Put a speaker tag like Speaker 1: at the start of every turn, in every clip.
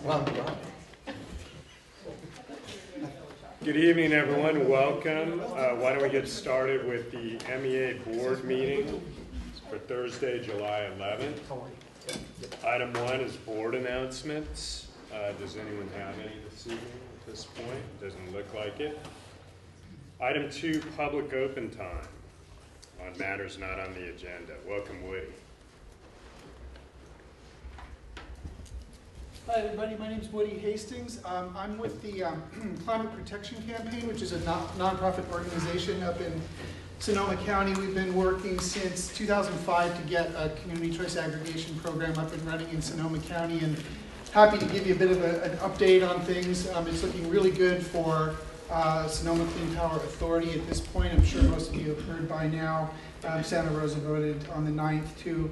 Speaker 1: Good evening, everyone. Welcome. Why don't we get started with the MEA board meeting for Thursday, July 11th. Item 1 is board announcements. Does anyone have any this evening at this point? Doesn't look like it. Item 2, public open time on matters not on the agenda. Welcome, Woody.
Speaker 2: Hi everybody, my name is Woody Hastings. I'm with the Climate Protection Campaign, which is a nonprofit organization up in Sonoma County. We've been working since 2005 to get a community choice aggregation program up and running in Sonoma County, and happy to give you a bit of an update on things. It's looking really good for Sonoma Clean Power Authority at this point. I'm sure most of you have heard by now. Santa Rosa voted on the 9th to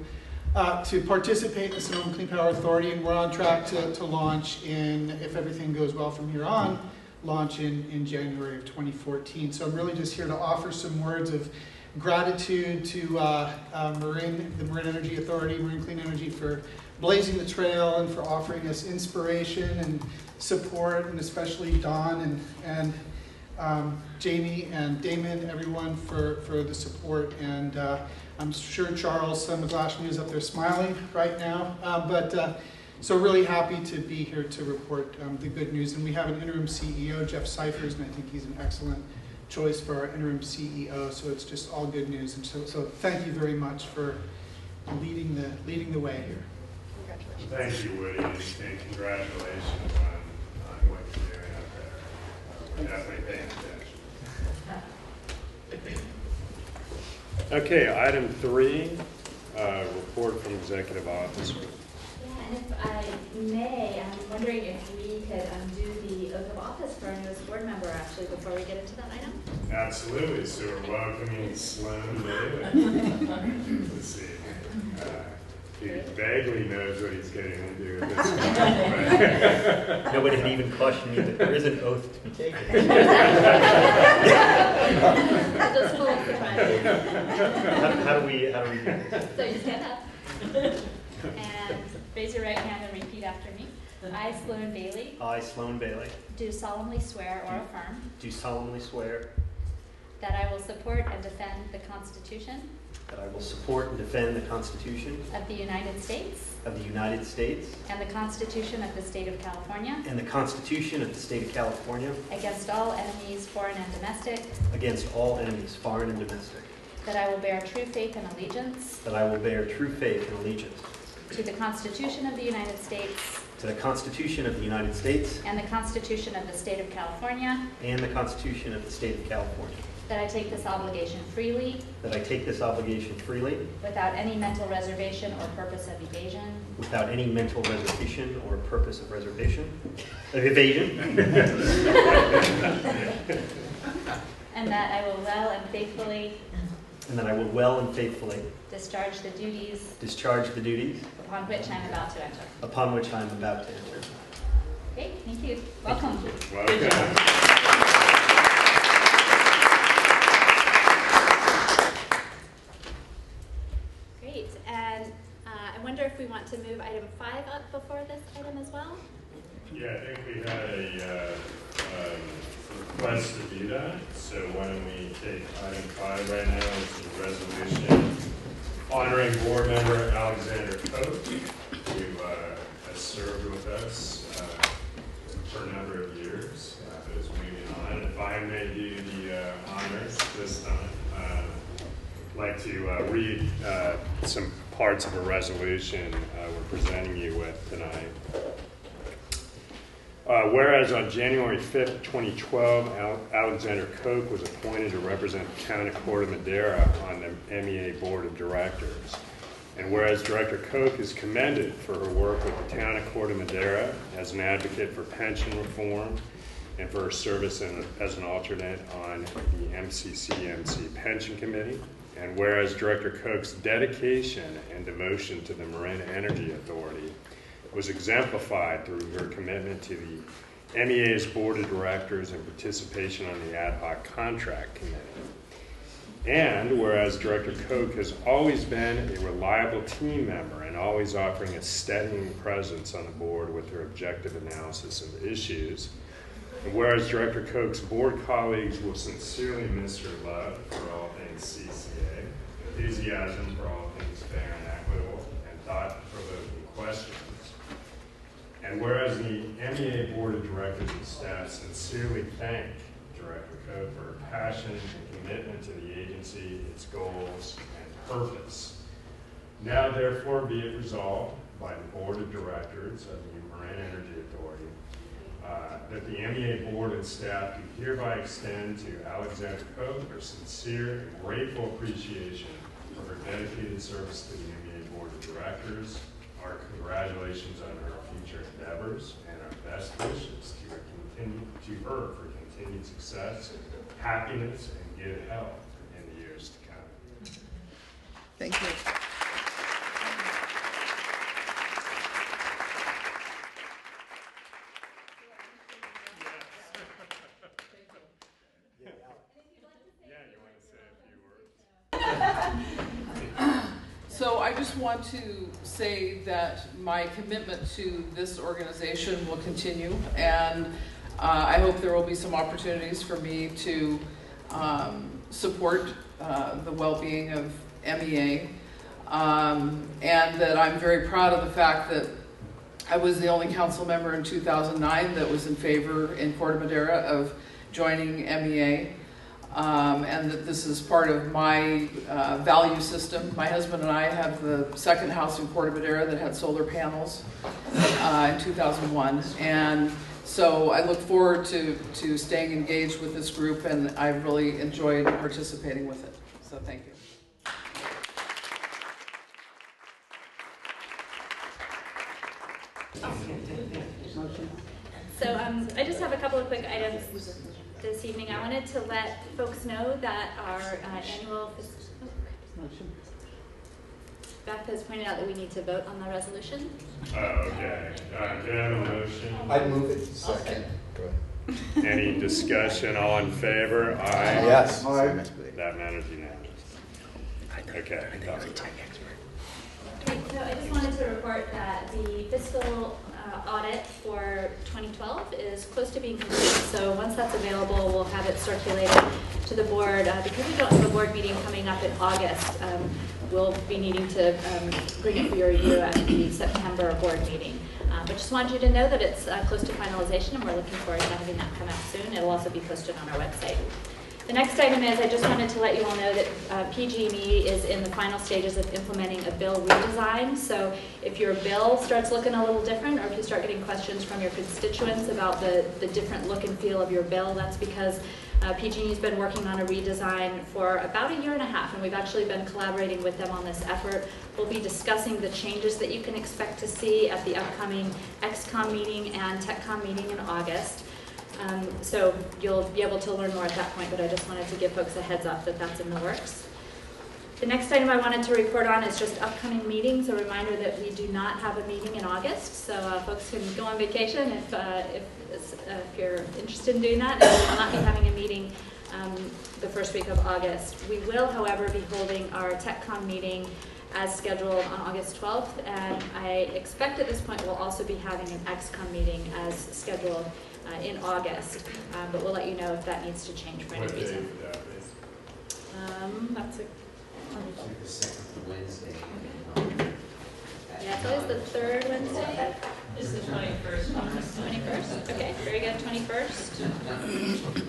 Speaker 2: participate in the Sonoma Clean Power Authority, and we're on track to launch in, if everything goes well from here on, launch in January of 2014. So I'm really just here to offer some words of gratitude to the Marin Energy Authority, Marin Clean Energy, for blazing the trail and for offering us inspiration and support, and especially Don and Jamie and Damon, everyone for the support. And I'm sure Charles, son of Glashney, is up there smiling right now. So really happy to be here to report the good news. And we have an interim CEO, Jeff Cyphers, and I think he's an excellent choice for our interim CEO. So it's just all good news. And so thank you very much for leading the way here.
Speaker 1: Congratulations. Thank you, Woody, and congratulations on what you're doing up there. We're definitely paying attention. Okay, item 3, report from executive officer.
Speaker 3: Yeah, and if I may, I'm wondering if we could undo the oath of office for our newest board member, actually, before we get into that item.
Speaker 1: Absolutely. So we're welcoming Sloan David. Let's see. He vaguely knows what he's getting into at this point.
Speaker 4: Nobody had even questioned me that there is an oath to be taken.
Speaker 3: Just full of surprise.
Speaker 4: How do we do this?
Speaker 3: So you stand up and raise your right hand and repeat after me. I, Sloan Bailey.
Speaker 4: I, Sloan Bailey.
Speaker 3: Do solemnly swear or affirm.
Speaker 4: Do solemnly swear.
Speaker 3: That I will support and defend the Constitution.
Speaker 4: That I will support and defend the Constitution.
Speaker 3: Of the United States.
Speaker 4: Of the United States.
Speaker 3: And the Constitution of the State of California.
Speaker 4: And the Constitution of the State of California.
Speaker 3: Against all enemies, foreign and domestic.
Speaker 4: Against all enemies, foreign and domestic.
Speaker 3: That I will bear true faith and allegiance.
Speaker 4: That I will bear true faith and allegiance.
Speaker 3: To the Constitution of the United States.
Speaker 4: To the Constitution of the United States.
Speaker 3: And the Constitution of the State of California.
Speaker 4: And the Constitution of the State of California.
Speaker 3: That I take this obligation freely.
Speaker 4: That I take this obligation freely.
Speaker 3: Without any mental reservation or purpose of evasion.
Speaker 4: Without any mental reservation or purpose of reservation. Of evasion.
Speaker 3: And that I will well and faithfully.
Speaker 4: And that I will well and faithfully.
Speaker 3: Discharge the duties.
Speaker 4: Discharge the duties.
Speaker 3: Upon which I am about to enter.
Speaker 4: Upon which I am about to enter.
Speaker 3: Okay, thank you. Welcome.
Speaker 1: Welcome.
Speaker 3: Great, and I wonder if we want to move item 5 up before this item as well?
Speaker 1: Yeah, I think we had a request to do that, so why don't we take item 5 right now, which is a resolution honoring board member Alexander Koch, who has served with us for a number of years, but is moving on. If I may do the honors this time, I'd like to read some parts of a resolution we're presenting you with tonight. Whereas on January 5th, 2012, Alexander Koch was appointed to represent the town of Corte Madera on the MEA Board of Directors. And whereas Director Koch is commended for her work with the town of Corte Madera as an advocate for pension reform and for her service as an alternate on the MCCMC Pension Committee. And whereas Director Koch's dedication and devotion to the Marin Energy Authority was exemplified through her commitment to the MEA's Board of Directors and participation on the Ad Hoc Contract Committee. And whereas Director Koch has always been a reliable team member and always offering a steadying presence on the board with her objective analysis of issues, and whereas Director Koch's board colleagues will sincerely miss her love for all things CCA, enthusiasm for all things fair and equitable, and thought-provoking questions, and whereas the MEA Board of Directors and staff sincerely thank Director Koch for her passion and commitment to the agency, its goals, and purpose. Now therefore be it resolved by the Board of Directors of the Marin Energy Authority that the MEA Board and staff do hereby extend to Alexandra Koch our sincere and grateful appreciation for her dedicated service to the MEA Board of Directors, our congratulations on her future endeavors, and our best wishes to her for continued success, happiness, and good health in the years to come.
Speaker 5: Thank you. So I just want to say that my commitment to this organization will continue, and I hope there will be some opportunities for me to support the well-being of MEA, and that I'm very proud of the fact that I was the only council member in 2009 that was in favor in Corte Madera of joining MEA. And that this is part of my value system. My husband and I have the second house in Corte Madera that had solar panels in 2001. And so I look forward to staying engaged with this group, and I've really enjoyed participating with it. So thank you.
Speaker 3: So I just have a couple of quick items this evening. I wanted to let folks know that our annual Beth has pointed out that we need to vote on the resolution.
Speaker 1: Okay. Can I have a motion?
Speaker 6: I'd move it. Second. Go ahead.
Speaker 1: Any discussion? All in favor? Aye.
Speaker 6: Yes.
Speaker 1: That matters unanimous. Okay.
Speaker 3: Okay, so I just wanted to report that the fiscal audit for 2012 is close to being complete. So once that's available, we'll have it circulated to the board. Because we don't have a board meeting coming up in August, we'll be needing to bring it for your review at the September board meeting. But just wanted you to know that it's close to finalization, and we're looking forward to having that come out soon. It'll also be posted on our website. The next item is, I just wanted to let you all know that PG&E is in the final stages of implementing a bill redesign. So if your bill starts looking a little different, or if you start getting questions from your constituents about the different look and feel of your bill, that's because PG&E has been working on a redesign for about a year and a half, and we've actually been collaborating with them on this effort. We'll be discussing the changes that you can expect to see at the upcoming XCOM meeting and TechCom meeting in August. So you'll be able to learn more at that point, but I just wanted to give folks a heads up that that's in the works. The next item I wanted to report on is just upcoming meetings. A reminder that we do not have a meeting in August, so folks can go on vacation if you're interested in doing that, and we will not be having a meeting the first week of August. We will, however, be holding our TechCom meeting as scheduled on August 12th, and I expect at this point we'll also be having an XCOM meeting as scheduled in August, but we'll let you know if that needs to change for any reason. That's a
Speaker 6: The second Wednesday.
Speaker 3: Yeah, it's always the third Wednesday.
Speaker 7: It's the 21st.
Speaker 3: 21st? Okay, very good, 21st.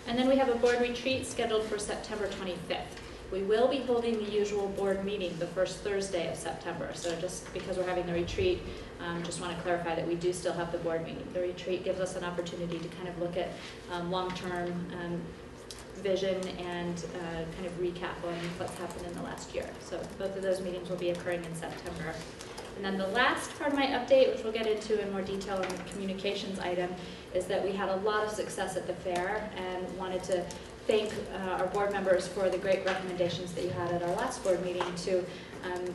Speaker 3: And then we have a board retreat scheduled for September 25th. We will be holding the usual board meeting the first Thursday of September. So just because we're having the retreat, just want to clarify that we do still have the board meeting. The retreat gives us an opportunity to kind of look at long-term vision and kind of recap on what's happened in the last year. So both of those meetings will be occurring in September. And then the last part of my update, which we'll get into in more detail in the communications item, is that we had a lot of success at the fair and wanted to thank our board members for the great recommendations that you had at our last board meeting to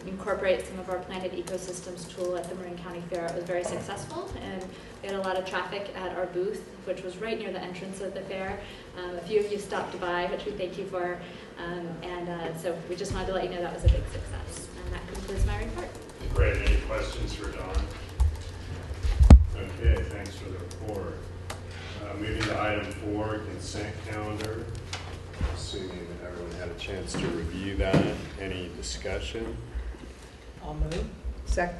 Speaker 3: incorporate some of our Planet Ecosystems tool at the Marin County Fair. It was very successful, and we had a lot of traffic at our booth, which was right near the entrance of the fair. A few of you stopped by, which we thank you for, so we just wanted to let you know that was a big success. And that concludes my report.
Speaker 1: Great. Any questions for Dawn? Okay, thanks for the report. Moving to item 4, consent calendar. Assuming that everyone had a chance to review that. Any discussion?
Speaker 7: I'll move. Second.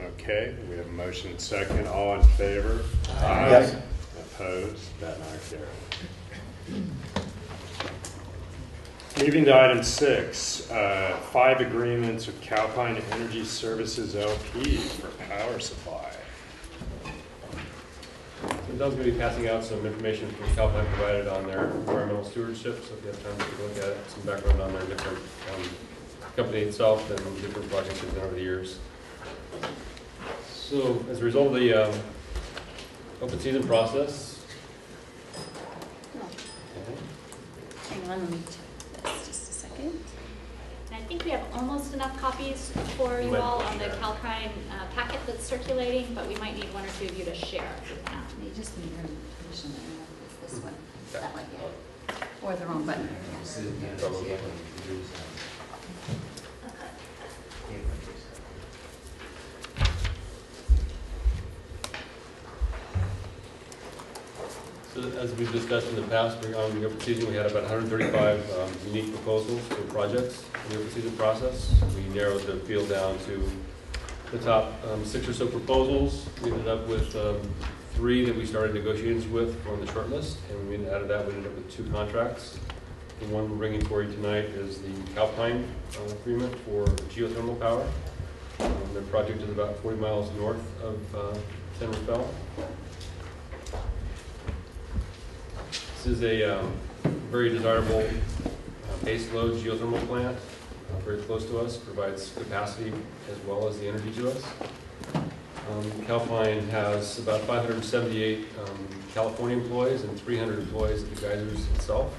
Speaker 1: Okay, we have a motion and second. All in favor?
Speaker 7: Aye. Yes.
Speaker 1: Opposed? That not carried. Moving to item 6, 5 agreements with Calpine Energy Services LP for power supply.
Speaker 8: So Doug's going to be passing out some information from Calpine provided on their environmental stewardship, so if you have time to take a look at it, some background on their different company itself and different projects they've done over the years. So as a result of the open season process,
Speaker 3: Hang on, let me check this just a second. And I think we have almost enough copies for you all on the Calpine packet that's circulating, but we might need 1 or 2 of you to share.
Speaker 9: You just need your permission. I don't know if it's this one. That might be it. Or the wrong button.
Speaker 8: so as we've discussed in the past, on the open season, we had about 135 unique proposals for projects in the open season process. We narrowed the field down to the top 6 or so proposals. We ended up with 3 that we started negotiations with on the short list, and we out of that we ended up with 2 contracts. The one we're bringing for you tonight is the Calpine agreement for geothermal power. Their project is about 40 miles north of San Rafael. This is a very desirable base load geothermal plant, very close to us, provides capacity as well as the energy to us. Calpine has about 578 California employees and 300 employees at the geysers itself.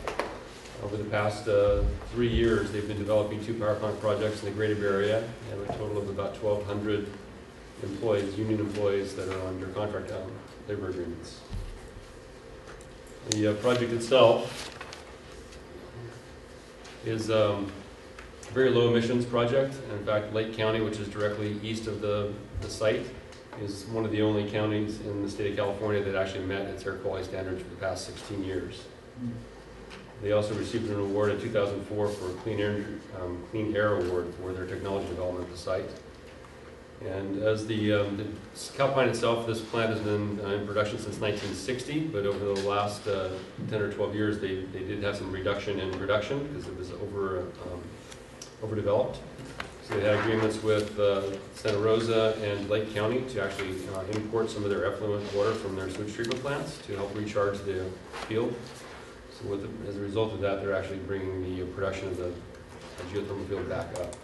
Speaker 8: Over the past 3 years, they've been developing 2 power plant projects in the greater Bay Area. They have a total of about 1,200 employees, union employees, that are under contract labor agreements. The project itself is a very low emissions project. In fact, Lake County, which is directly east of the site, is one of the only counties in the state of California that actually met its air quality standards for the past 16 years. They also received an award in 2004 for a Clean Air Award for their technology development at the site. And as the Calpine itself, this plant has been in production since 1960, but over the last 10 or 12 years, they did have some reduction in production because it was overdeveloped. So they had agreements with Santa Rosa and Lake County to actually import some of their effluent water from their sewage treatment plants to help recharge the field. So as a result of that, they're actually bringing the production of the geothermal field back up.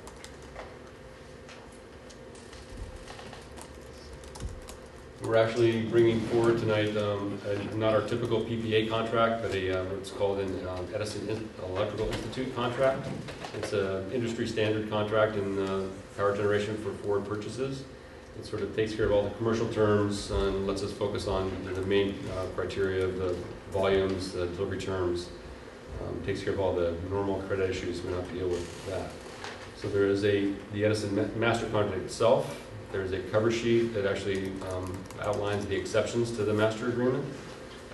Speaker 8: We're actually bringing forward tonight not our typical PPA contract, but what's called an Edison Electrical Institute contract. It's an industry standard contract in power generation for forward purchases. It sort of takes care of all the commercial terms and lets us focus on the main criteria of the volumes, the delivery terms. Takes care of all the normal credit issues. We don't have to deal with that. So there is the Edison master contract itself. There's a cover sheet that actually outlines the exceptions to the master agreement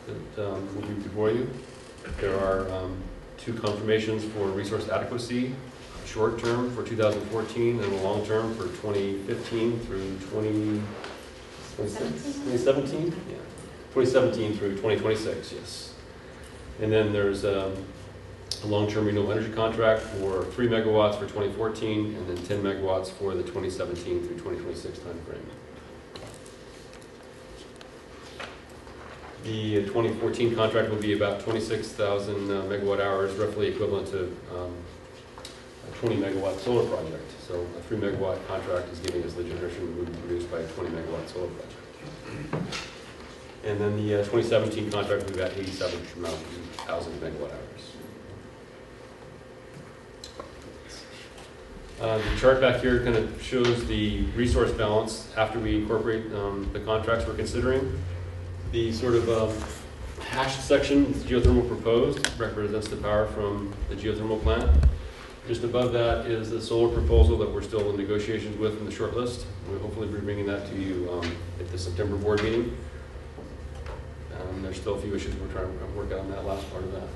Speaker 8: that will be before you. There are 2 confirmations for resource adequacy, short term for 2014 and the long term for 2015 through 2017? Yeah. 2017 through 2026, yes. And then there's a long-term renewable energy contract for 3 megawatts for 2014 and then 10 megawatts for the 2017 through 2026 timeframe. The 2014 contract will be about 26,000 megawatt hours, roughly equivalent to 20 megawatt solar project. So a 3 megawatt contract is giving us the generation that would be produced by a 20 megawatt solar project. And then the 2017 contract, we've got 87,000 megawatt hours. The chart back here kind of shows the resource balance after we incorporate the contracts we're considering. The sort of hashed section, geothermal proposed, represents the power from the geothermal plant. Just above that is the solar proposal that we're still in negotiations with in the short list. We'll hopefully be bringing that to you at the September board meeting. There's still a few issues we're trying to work out on that last part of that.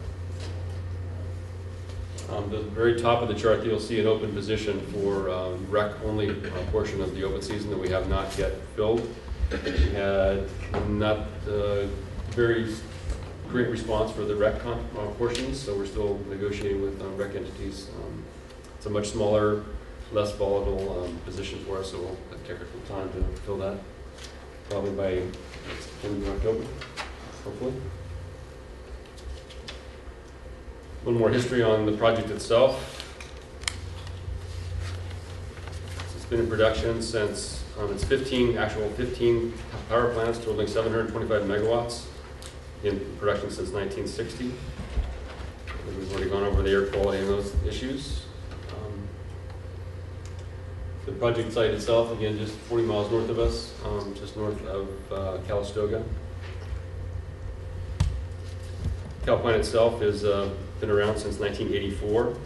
Speaker 8: The very top of the chart, you'll see an open position for rec-only portion of the open season that we have not yet filled. We had not very great response for the rec portions, so we're still negotiating with rec entities. It's a much smaller, less volatile position for us, so we'll take some time to fill that, probably by end of October, hopefully. A little more history on the project itself. It's been in production since its 15 power plants totaling 725 megawatts in production since 1960. We've already gone over the air quality and those issues. The project site itself, again, just 40 miles north of us, just north of Calistoga. Cal plant itself has been around since 1984.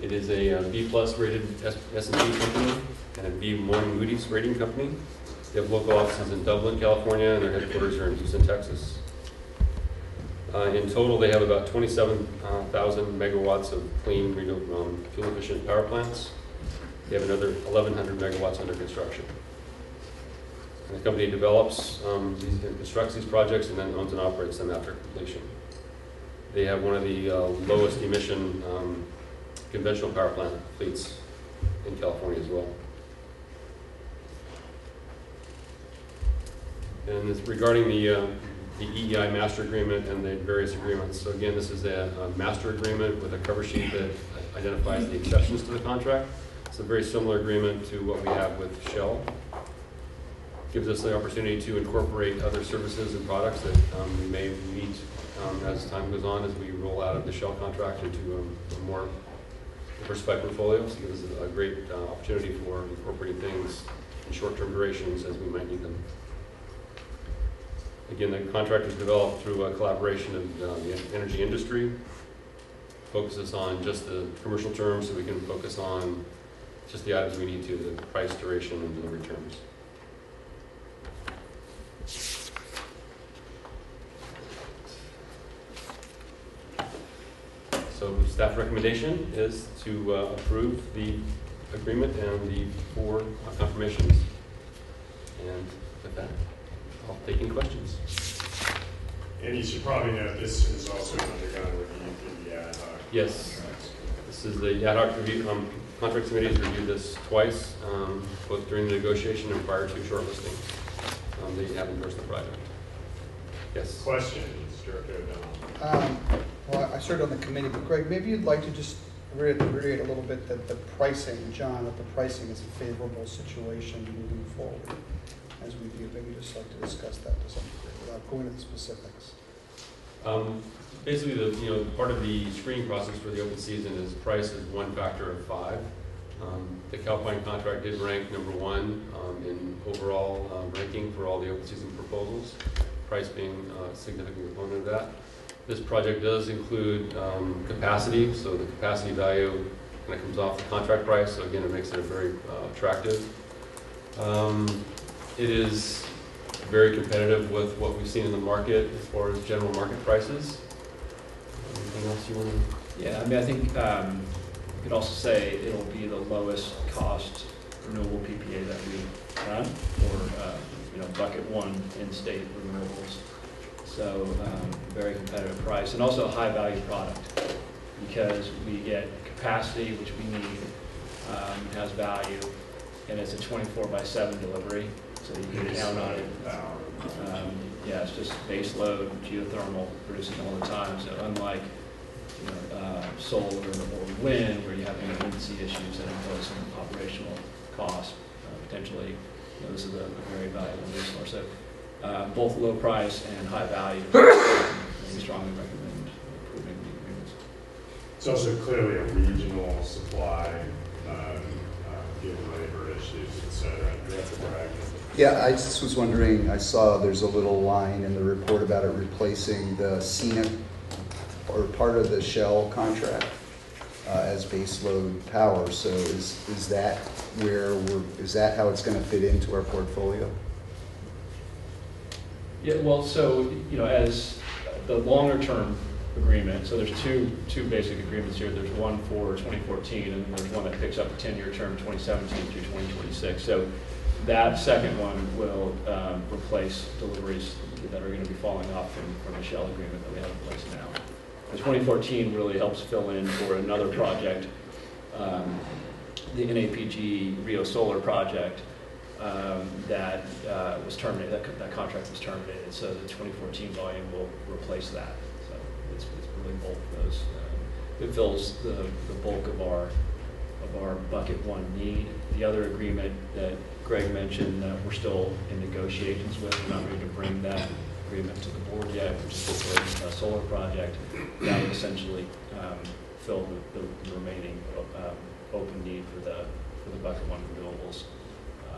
Speaker 8: It is a B+ rated S&P company and a B1 Moody's rating company. They have local offices in Dublin, California, and their headquarters are in Houston, Texas. In total, they have about 27,000 megawatts of clean, fuel-efficient power plants. They have another 1,100 megawatts under construction. And the company develops, constructs these projects, and then owns and operates them after completion. They have one of the lowest emission conventional power plant fleets in California as well. And this, regarding the EEI master agreement and the various agreements. So again, this is a master agreement with a cover sheet that identifies the exceptions to the contract. It's a very similar agreement to what we have with Shell. Gives us the opportunity to incorporate other services and products that we may meet as time goes on, as we roll out of the Shell contract into a more diversified portfolio. So it gives us a great opportunity for incorporating things in short-term durations as we might need them. Again, the contract is developed through a collaboration of the energy industry. Focuses on just the commercial terms, so we can focus on just the items we need to, the price, duration, and delivery terms. So staff recommendation is to approve the agreement and the 4 confirmations. And with that, I'll take any questions.
Speaker 1: And you should probably note this is also undergone review through the ad hoc.
Speaker 8: Yes. This is the ad hoc review. Contract committee has reviewed this twice, both during the negotiation and prior to shortlisting. They have endorsed the project. Yes.
Speaker 1: Questions, Director O'Donnell?
Speaker 2: Well, I served on the committee, but Greg, maybe you'd like to just reiterate a little bit that the pricing, John, that the pricing is a favorable situation moving forward as we view. Maybe just like to discuss that to some degree without going into the specifics.
Speaker 8: Basically, part of the screening process for the open season is price is 1 factor of 5. The Calpine contract did rank #1 in overall ranking for all the open season proposals, price being a significant component of that. This project does include capacity, so the capacity value kind of comes off the contract price, so again, it makes it very attractive. It is very competitive with what we've seen in the market as far as general market prices. Anything else you want to?
Speaker 10: Yeah, I mean, I think you could also say it'll be the lowest cost renewable PPA that we've done, or bucket 1 in-state renewables. So very competitive price, and also a high value product because we get capacity, which we need, has value, and it's a 24/7 delivery, so you can count on it. Yeah, it's just base load geothermal producing all the time. So unlike solar or wind, where you have intermittency issues that impose some operational costs. Potentially, this is a very valuable resource. So both low price and high value, we strongly recommend approving the agreements.
Speaker 1: It's also clearly a regional supply, given labor issues, et cetera. Director Bragg.
Speaker 11: Yeah, I just was wondering, I saw there's a little line in the report about it replacing the scenic or part of the Shell contract as baseload power. So is that is that how it's going to fit into our portfolio?
Speaker 10: Yeah, well, so, as the longer term agreement, so there's two basic agreements here. There's one for 2014, and then there's one that picks up a 10-year term, 2017 through 2026. So that second one will replace deliveries that are going to be falling off from the Shell agreement that we have in place now. The 2014 really helps fill in for another project, the NAPG Rio Solar project, that was terminated. That contract was terminated, so the 2014 volume will replace that. So it's really both of those. It fills the bulk of our bucket one need. The other agreement that Greg mentioned that we're still in negotiations with, we're not ready to bring that agreement to the board yet, which is for a solar project that would essentially fill the remaining open need for the bucket one renewables.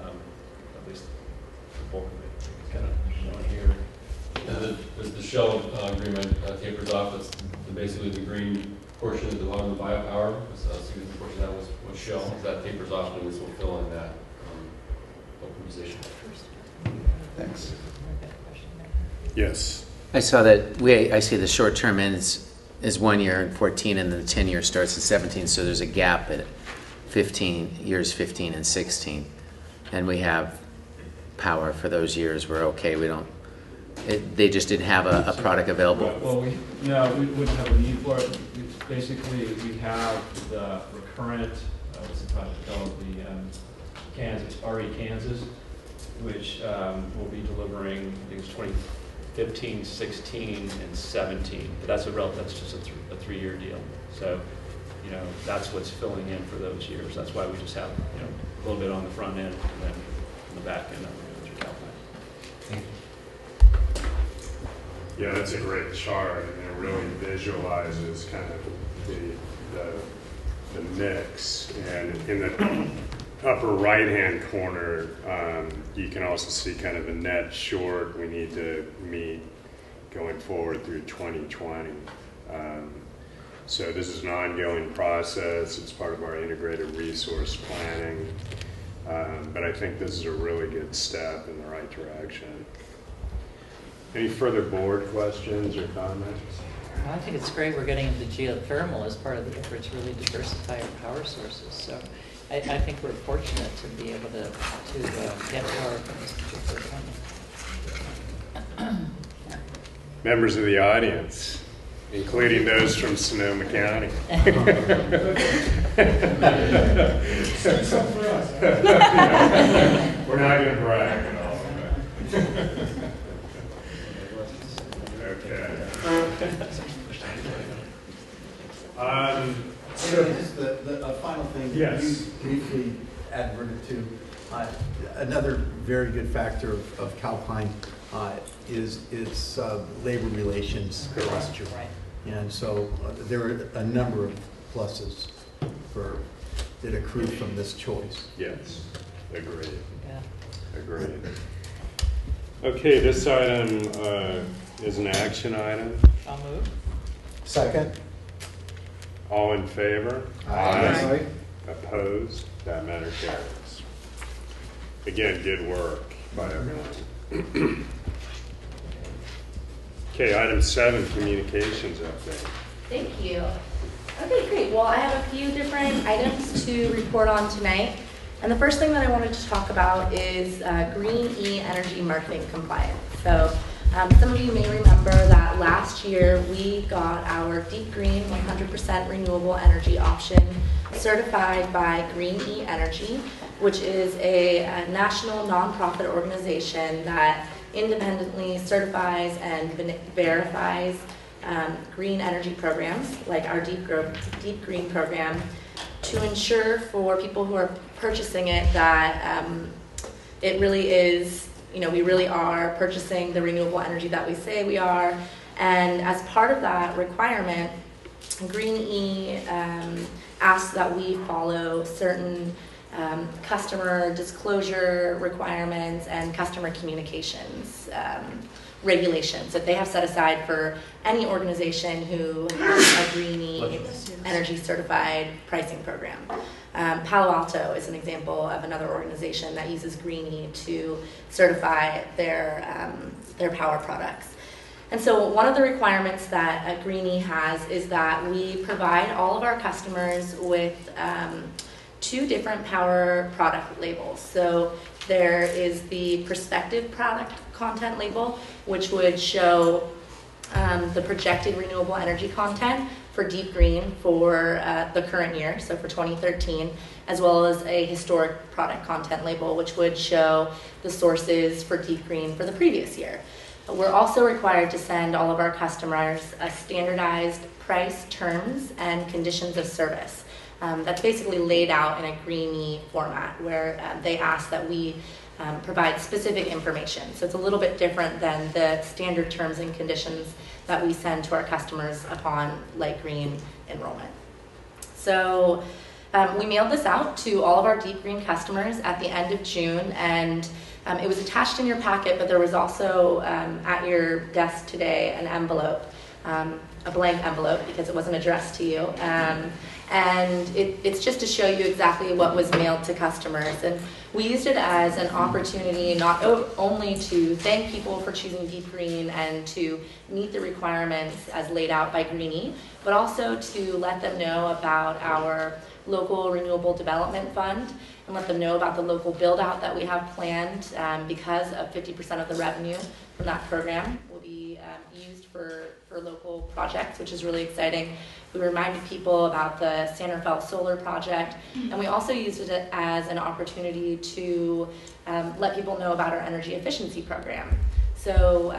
Speaker 10: At least the bulk of it kind of shown here.
Speaker 8: As the Shell agreement tapers off, that's basically the green portion at the bottom of biopower. A significant portion of that was Shell. As that tapers off, then this will fill in that open position.
Speaker 11: Thanks.
Speaker 1: Yes.
Speaker 12: I saw that I see the short term ends is 1 year in 14, and then the 10-year starts at 17. So there's a gap at 15 and 16, and we have power for those years. We're okay. We don't. They just didn't have a product available.
Speaker 10: Well, we wouldn't have a need for it. Basically, we have the recurrent. What's the project called? The Kansas RE Kansas, which will be delivering. I think it's 2015, 16, and 17. But that's just a 3-year deal. So, that's what's filling in for those years. That's why we just have a little bit on the front end and then on the back end of the Cal plant.
Speaker 11: Thank you.
Speaker 1: Yeah, that's a great chart, and it really visualizes kind of the mix. And in the upper right-hand corner, you can also see kind of the net short we need to meet going forward through 2020. So this is an ongoing process. It's part of our integrated resource planning. But I think this is a really good step in the right direction. Any further board questions or comments?
Speaker 7: I think it's great we're getting into geothermal as part of the effort to really diversify our power sources. So I think we're fortunate to be able to get power from this particular company.
Speaker 1: Members of the audience, including those from Sonoma County. We're not going to brag at all.
Speaker 13: Just a final thing.
Speaker 1: Yes.
Speaker 13: You briefly adverted to another very good factor of Calpine is its labor relations posture.
Speaker 7: Right.
Speaker 13: And so there are a number of pluses that accrue from this choice.
Speaker 1: Yes, agreed.
Speaker 7: Yeah.
Speaker 1: Agreed. Okay, this item is an action item.
Speaker 7: I'll move.
Speaker 13: Second.
Speaker 1: All in favor?
Speaker 13: Aye.
Speaker 1: Opposed? That matter carries. Again, good work by everyone. Okay, item 7, communications update.
Speaker 14: Thank you. Okay, great. Well, I have a few different items to report on tonight. And the first thing that I wanted to talk about is Green E energy marketing compliance. So some of you may remember that last year we got our Deep Green 100% renewable energy option certified by Green E Energy, which is a national nonprofit organization that independently certifies and verifies green energy programs, like our Deep Green program, to ensure for people who are purchasing it that it really is, we really are purchasing the renewable energy that we say we are. And as part of that requirement, Green E asks that we follow certain customer disclosure requirements and customer communications regulations that they have set aside for any organization who has a Green E energy certified pricing program. Palo Alto is an example of another organization that uses Green E to certify their power products. And so one of the requirements that Green E has is that we provide all of our customers with 2 different power product labels. So there is the prospective product content label, which would show the projected renewable energy content for Deep Green for the current year, so for 2013, as well as a historic product content label, which would show the sources for Deep Green for the previous year. We're also required to send all of our customers a standardized price, terms, and conditions of service. That's basically laid out in a Green E format where they ask that we provide specific information. So it's a little bit different than the standard terms and conditions that we send to our customers upon light green enrollment. So we mailed this out to all of our Deep Green customers at the end of June, and it was attached in your packet, but there was also at your desk today an envelope, a blank envelope because it wasn't addressed to you. And it's just to show you exactly what was mailed to customers. And we used it as an opportunity not only to thank people for choosing Deep Green and to meet the requirements as laid out by Green E, but also to let them know about our local renewable development fund and let them know about the local build out that we have planned because of 50% of the revenue from that program will be used for local projects, which is really exciting. We reminded people about the Sanderfeld Solar Project, and we also used it as an opportunity to let people know about our energy efficiency program. So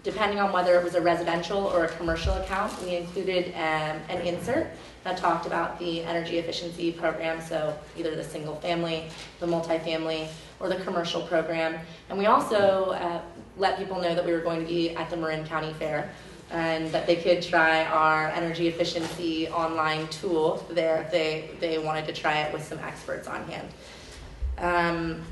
Speaker 14: depending on whether it was a residential or a commercial account, we included an insert that talked about the energy efficiency program, so either the single family, the multifamily, or the commercial program. And we also let people know that we were going to be at the Marin County Fair and that they could try our energy efficiency online tool there if they wanted to try it with some experts on hand.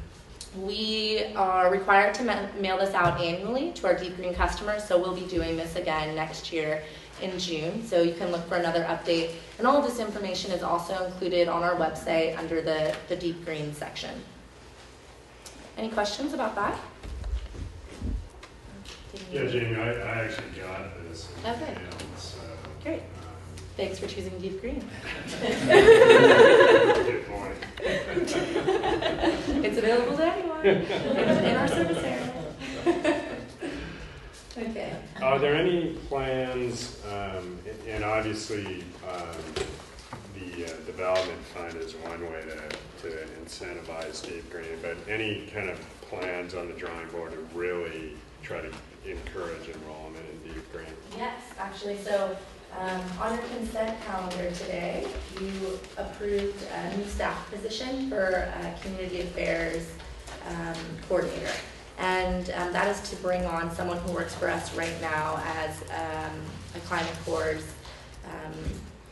Speaker 14: We are required to mail this out annually to our Deep Green customers, so we'll be doing this again next year in June, so you can look for another update. And all of this information is also included on our website under the Deep Green section. Any questions about that?
Speaker 1: Yeah, Jamie, I actually got this.
Speaker 14: Okay.
Speaker 1: So,
Speaker 14: great. Thanks for choosing Deep Green.
Speaker 1: Good point.
Speaker 14: It's available to anyone in our service area. Okay.
Speaker 1: Are there any plans, and obviously the development fund is one way to incentivize Deep Green, but any kind of plans on the drawing board to really try to encourage enrollment in Deep Green?
Speaker 14: Yes, actually. So on your consent calendar today, you approved a new staff position for a community affairs coordinator. And that is to bring on someone who works for us right now as a Climate Corps,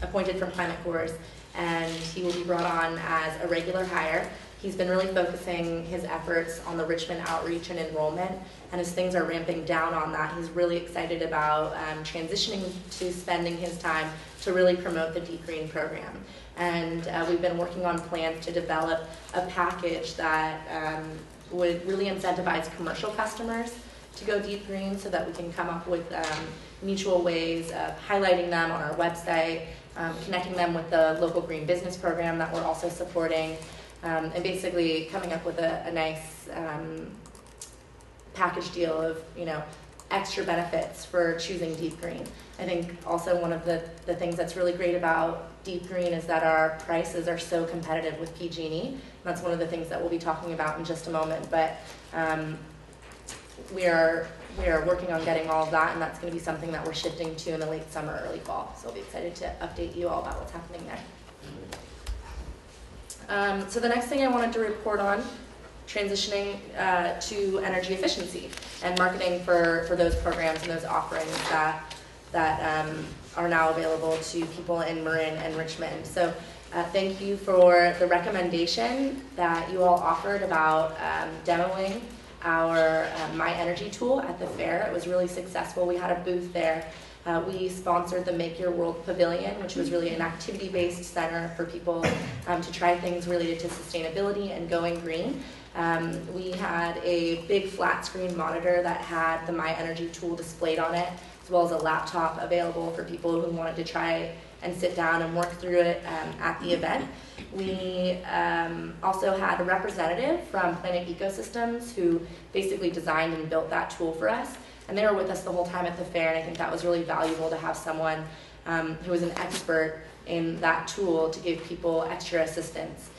Speaker 14: appointed from Climate Corps, and he will be brought on as a regular hire. He's been really focusing his efforts on the Richmond outreach and enrollment, and as things are ramping down on that, he's really excited about transitioning to spending his time to really promote the Deep Green program. And we've been working on plans to develop a package that would really incentivize commercial customers to go Deep Green so that we can come up with mutual ways of highlighting them on our website, connecting them with the local green business program that we're also supporting, and basically coming up with a nice package deal of, extra benefits for choosing Deep Green. I think also one of the things that's really great about Deep Green is that our prices are so competitive with PG&E. That's one of the things that we'll be talking about in just a moment, but we are we're working on getting all of that, and that's going to be something that we're shifting to in the late summer, early fall. So I'll be excited to update you all about what's happening there. So the next thing I wanted to report on, transitioning to energy efficiency and marketing for those programs and those offerings that are now available to people in Marin and Richmond. So thank you for the recommendation that you all offered about demoing our My Energy tool at the fair. It was really successful. We had a booth there. We sponsored the Make Your World Pavilion, which was really an activity-based center for people to try things related to sustainability and going green. We had a big flat screen monitor that had the My Energy tool displayed on it, as well as a laptop available for people who wanted to try and sit down and work through it at the event. We also had a representative from Planet Ecosystems who basically designed and built that tool for us. And they were with us the whole time at the fair, and I think that was really valuable to have someone who was an expert in that tool to give people extra assistance.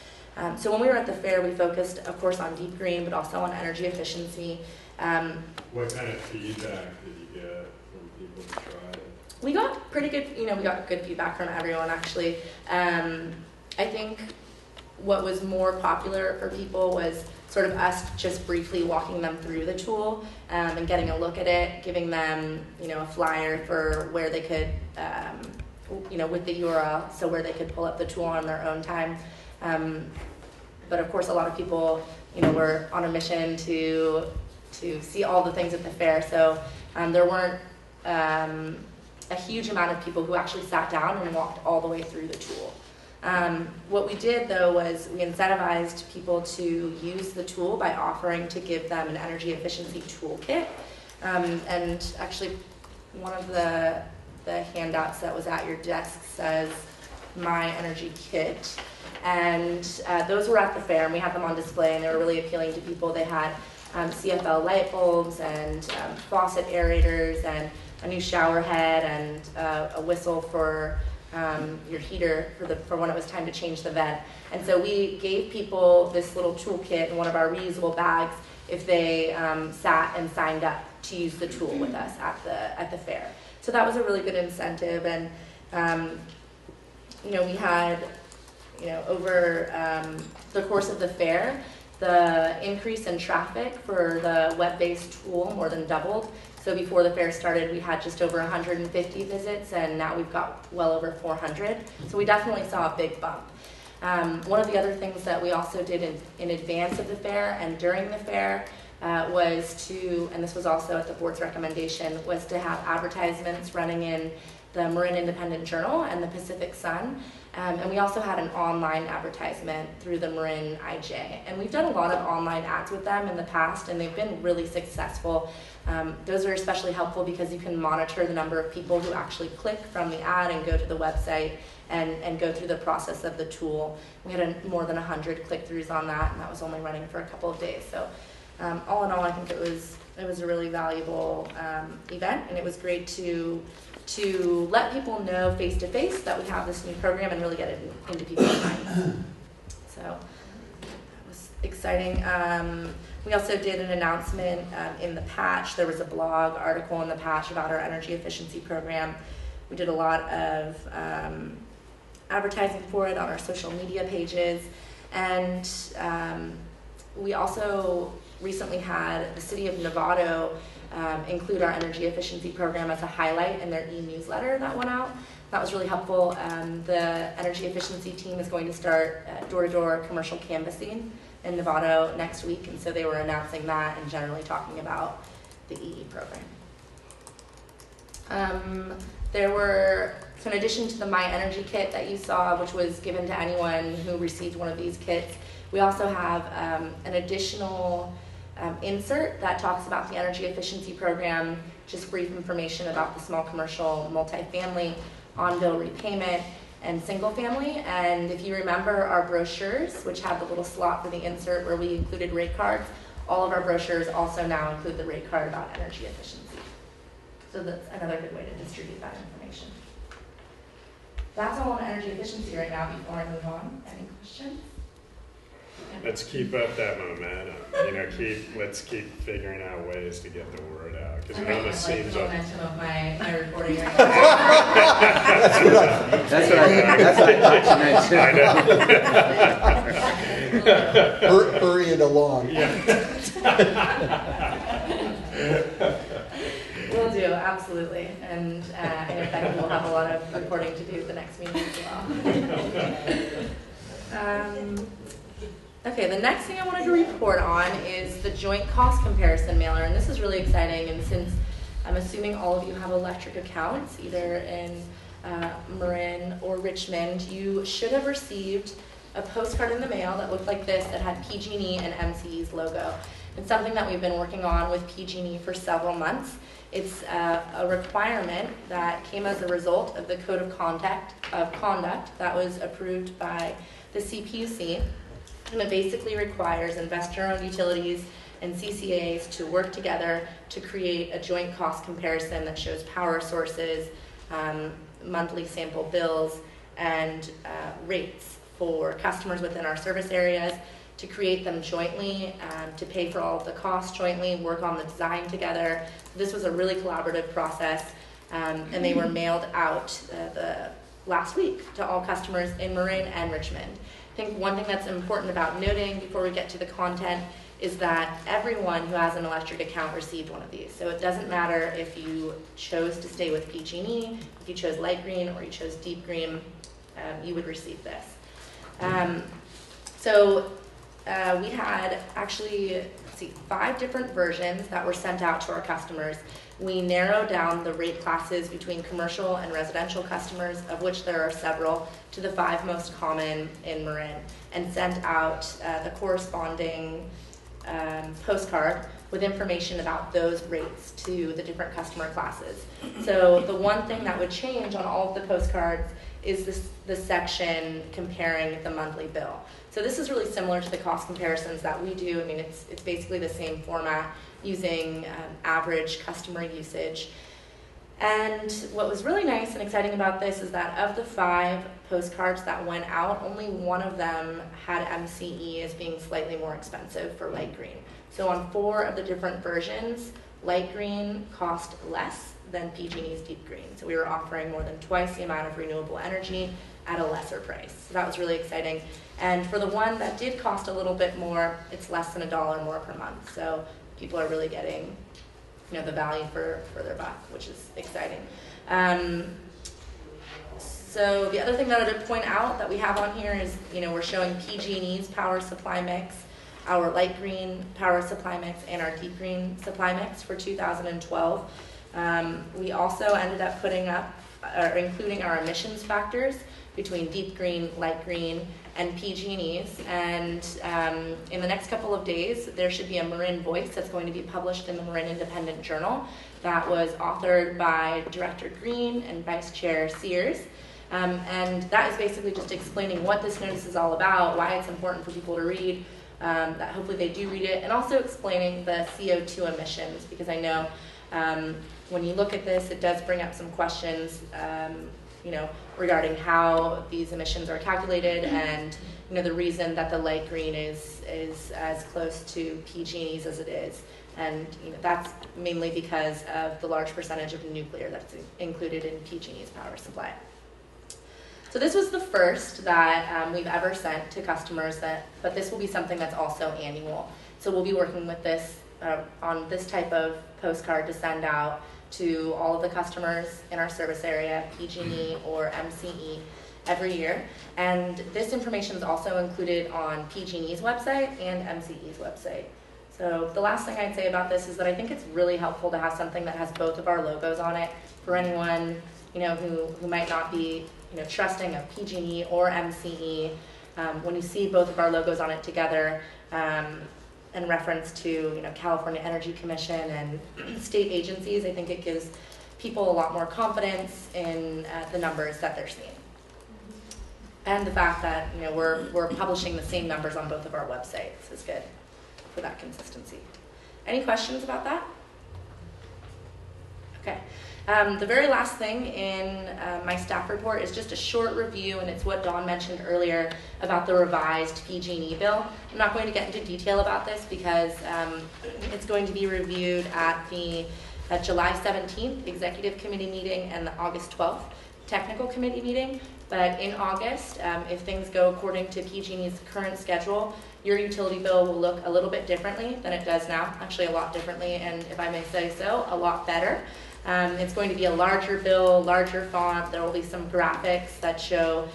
Speaker 14: So when we were at the fair, we focused, of course, on deep green, but also on energy efficiency.
Speaker 1: What kind of feedback did you get from people to try it?
Speaker 14: We got pretty good, we got good feedback from everyone, actually. I think what was more popular for people was sort of us just briefly walking them through the tool and getting a look at it, giving them, a flyer for where they could, with the URL, so where they could pull up the tool on their own time. But of course, a lot of people, were on a mission to see all the things at the fair. So there weren't a huge amount of people who actually sat down and walked all the way through the tool. What we did, though, was we incentivized people to use the tool by offering to give them an energy efficiency toolkit. And actually, one of the handouts that was at your desk says My Energy Kit. And those were at the fair, and we had them on display, and they were really appealing to people. They had CFL light bulbs and faucet aerators and a new shower head and a whistle for your heater for when it was time to change the vent. And so we gave people this little toolkit in one of our reusable bags if they sat and signed up to use the tool with us at the fair. So that was a really good incentive. And we had over the course of the fair, the increase in traffic for the web-based tool more than doubled. So before the fair started, we had just over 150 visits, and now we've got well over 400. So we definitely saw a big bump. One of the other things that we also did in advance of the fair and during the fair was to, and this was also at the board's recommendation, was to have advertisements running in the Marin Independent Journal and the Pacific Sun. And we also had an online advertisement through the Marin IJ. And we've done a lot of online ads with them in the past, and they've been really successful. Those are especially helpful because you can monitor the number of people who actually click from the ad and go to the website and go through the process of the tool. We had more than 100 click-throughs on that, and that was only running for a couple of days. So all in all, I think it was a really valuable event, and it was great to let people know face-to-face that we have this new program and really get it into people's minds. So that was exciting. We also did an announcement in the patch. There was a blog article in the patch about our energy efficiency program. We did a lot of advertising for it on our social media pages. And we also recently had the city of Novato include our energy efficiency program as a highlight in their e-newsletter that went out. That was really helpful. The energy efficiency team is going to start door-to-door commercial canvassing in Novato next week, and so they were announcing that and generally talking about the EE program. There were, so in addition to the My Energy Kit that you saw, which was given to anyone who received one of these kits, we also have an additional insert that talks about the energy efficiency program, just brief information about the small commercial multifamily on-bill repayment and single family. And if you remember our brochures, which have the little slot for the insert where we included rate cards, all of our brochures also now include the rate card about energy efficiency. So that's another good way to distribute that information. That's all on energy efficiency right now before I move on. Any questions?
Speaker 1: let's keep up that momentum. You know, let's keep figuring out ways to get the word out, because it almost seems like.
Speaker 14: Momentum of my reporting right
Speaker 12: That's what I thought tonight too.
Speaker 11: Hurry it along.
Speaker 1: Yeah.
Speaker 14: Will do, absolutely. And in fact, we'll have a lot of reporting to do at the next meeting as well. Okay, the next thing I wanted to report on is the joint cost comparison mailer. And this is really exciting. And since I'm assuming all of you have electric accounts, either in Marin or Richmond, you should have received a postcard in the mail that looked like this that had PG&E and MCE's logo. It's something that we've been working on with PG&E for several months. It's a requirement that came as a result of the Code of Conduct that was approved by the CPUC. And it basically requires investor-owned utilities and CCAs to work together to create a joint cost comparison that shows power sources, monthly sample bills, and rates for customers within our service areas, to create them jointly, to pay for all of the costs jointly, work on the design together. This was a really collaborative process, and they were mailed out the last week to all customers in Marin and Richmond. I think one thing that's important about noting before we get to the content is that everyone who has an electric account received one of these. So it doesn't matter if you chose to stay with PG&E, if you chose light green or you chose deep green, you would receive this. We had actually, 5 different versions that were sent out to our customers. We narrowed down the rate classes between commercial and residential customers, of which there are several, to the 5 most common in Marin, and sent out the corresponding postcard with information about those rates to the different customer classes. So the one thing that would change on all of the postcards is the section comparing the monthly bill. So this is really similar to the cost comparisons that we do. I mean, it's basically the same format using average customer usage. And what was really nice and exciting about this is that of the 5 postcards that went out, only one of them had MCE as being slightly more expensive for light green. So on 4 of the different versions, light green cost less than PG&E's deep green. So we were offering more than twice the amount of renewable energy at a lesser price. So that was really exciting. And for the one that did cost a little bit more, it's less than $1 more per month. So people are really getting, the value for their buck, which is exciting. So the other thing that I would point out that we have on here is, we're showing PG&E's power supply mix, our light green power supply mix, and our deep green supply mix for 2012. We also ended up including our emissions factors between deep green, light green, and PG&E's. And in the next couple of days, there should be a Marin Voice that's going to be published in the Marin Independent Journal that was authored by Director Green and Vice Chair Sears. And that is basically just explaining what this notice is all about, why it's important for people to read, that hopefully they do read it, and also explaining the CO2 emissions, because I know when you look at this, it does bring up some questions, regarding how these emissions are calculated, and the reason that the light green is as close to PG&E's as it is, and that's mainly because of the large percentage of nuclear that's included in PG&E's power supply. So this was the first that we've ever sent to customers, but this will be something that's also annual. So we'll be working with this on this type of postcard to send out to all of the customers in our service area, PG&E or MCE, every year. And this information is also included on PG&E's website and MCE's website. So the last thing I'd say about this is that I think it's really helpful to have something that has both of our logos on it for anyone who might not be trusting of PG&E or MCE. When you see both of our logos on it together, in reference to California Energy Commission and state agencies, I think it gives people a lot more confidence in the numbers that they're seeing. And the fact that we're publishing the same numbers on both of our websites is good for that consistency. Any questions about that? Okay. The very last thing in my staff report is just a short review, and it's what Dawn mentioned earlier about the revised PG&E bill. I'm not going to get into detail about this because it's going to be reviewed at the July 17th Executive Committee meeting and the August 12th Technical Committee meeting. But in August, if things go according to PG&E's current schedule, your utility bill will look a little bit differently than it does now, actually a lot differently, and if I may say so, a lot better. It's going to be a larger bill, larger font. There will be some graphics that show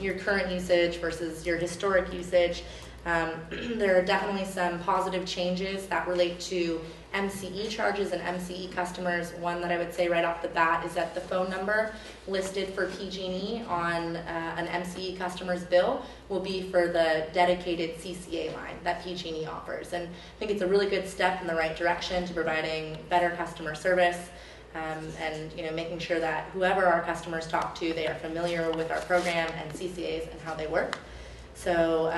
Speaker 14: your current usage versus your historic usage. There are definitely some positive changes that relate to MCE charges and MCE customers. One that I would say right off the bat is that the phone number listed for PG&E on an MCE customer's bill will be for the dedicated CCA line that PG&E offers. And I think it's a really good step in the right direction to providing better customer service and making sure that whoever our customers talk to, they are familiar with our program and CCAs and how they work. So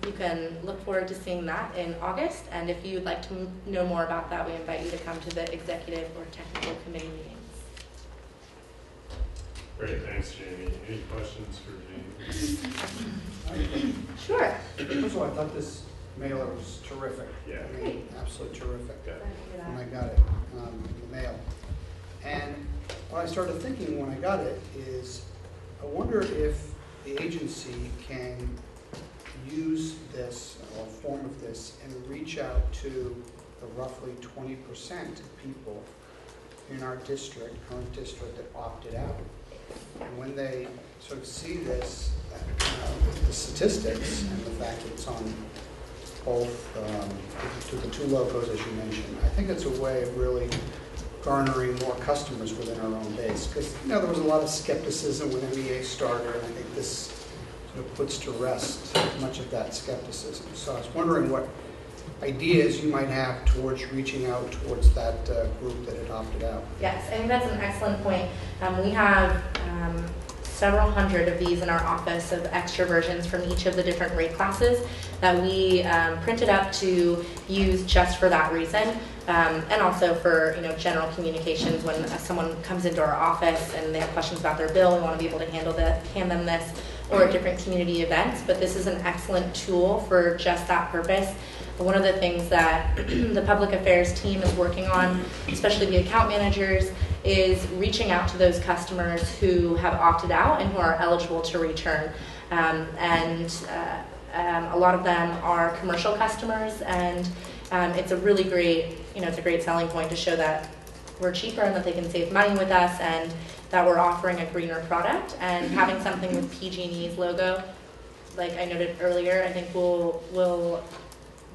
Speaker 14: you can look forward to seeing that in August, and if you'd like to know more about that, we invite you to come to the executive or technical committee meetings.
Speaker 1: Great, thanks, Jamie. Any questions for Jamie?
Speaker 14: Sure.
Speaker 15: First of all, I thought this mailer was terrific.
Speaker 1: Yeah.
Speaker 15: I mean, absolutely terrific
Speaker 1: Yeah.
Speaker 15: when I got it in the mail. And what I started thinking when I got it is, I wonder if the agency can use this, or a form of this, and reach out to the roughly 20% of people in our district, current district, that opted out. And when they sort of see this, the statistics and the fact that it's on both to the two logos, as you mentioned, I think it's a way of really garnering more customers within our own base. Because there was a lot of skepticism when MEA started, and I think this sort of puts to rest much of that skepticism. So I was wondering what ideas you might have towards reaching out towards that group that had opted out.
Speaker 14: Yes, I think that's an excellent point. We have several hundred of these in our office of extra versions from each of the different rate classes that we printed up to use just for that reason, and also for general communications when someone comes into our office and they have questions about their bill. We want to be able to hand them this, or at different community events. But this is an excellent tool for just that purpose. One of the things that the public affairs team is working on, especially the account managers, is reaching out to those customers who have opted out and who are eligible to return. A lot of them are commercial customers, and it's a really great, it's a great selling point to show that we're cheaper and that they can save money with us, and that we're offering a greener product. And having something with PG&E's logo, like I noted earlier, I think will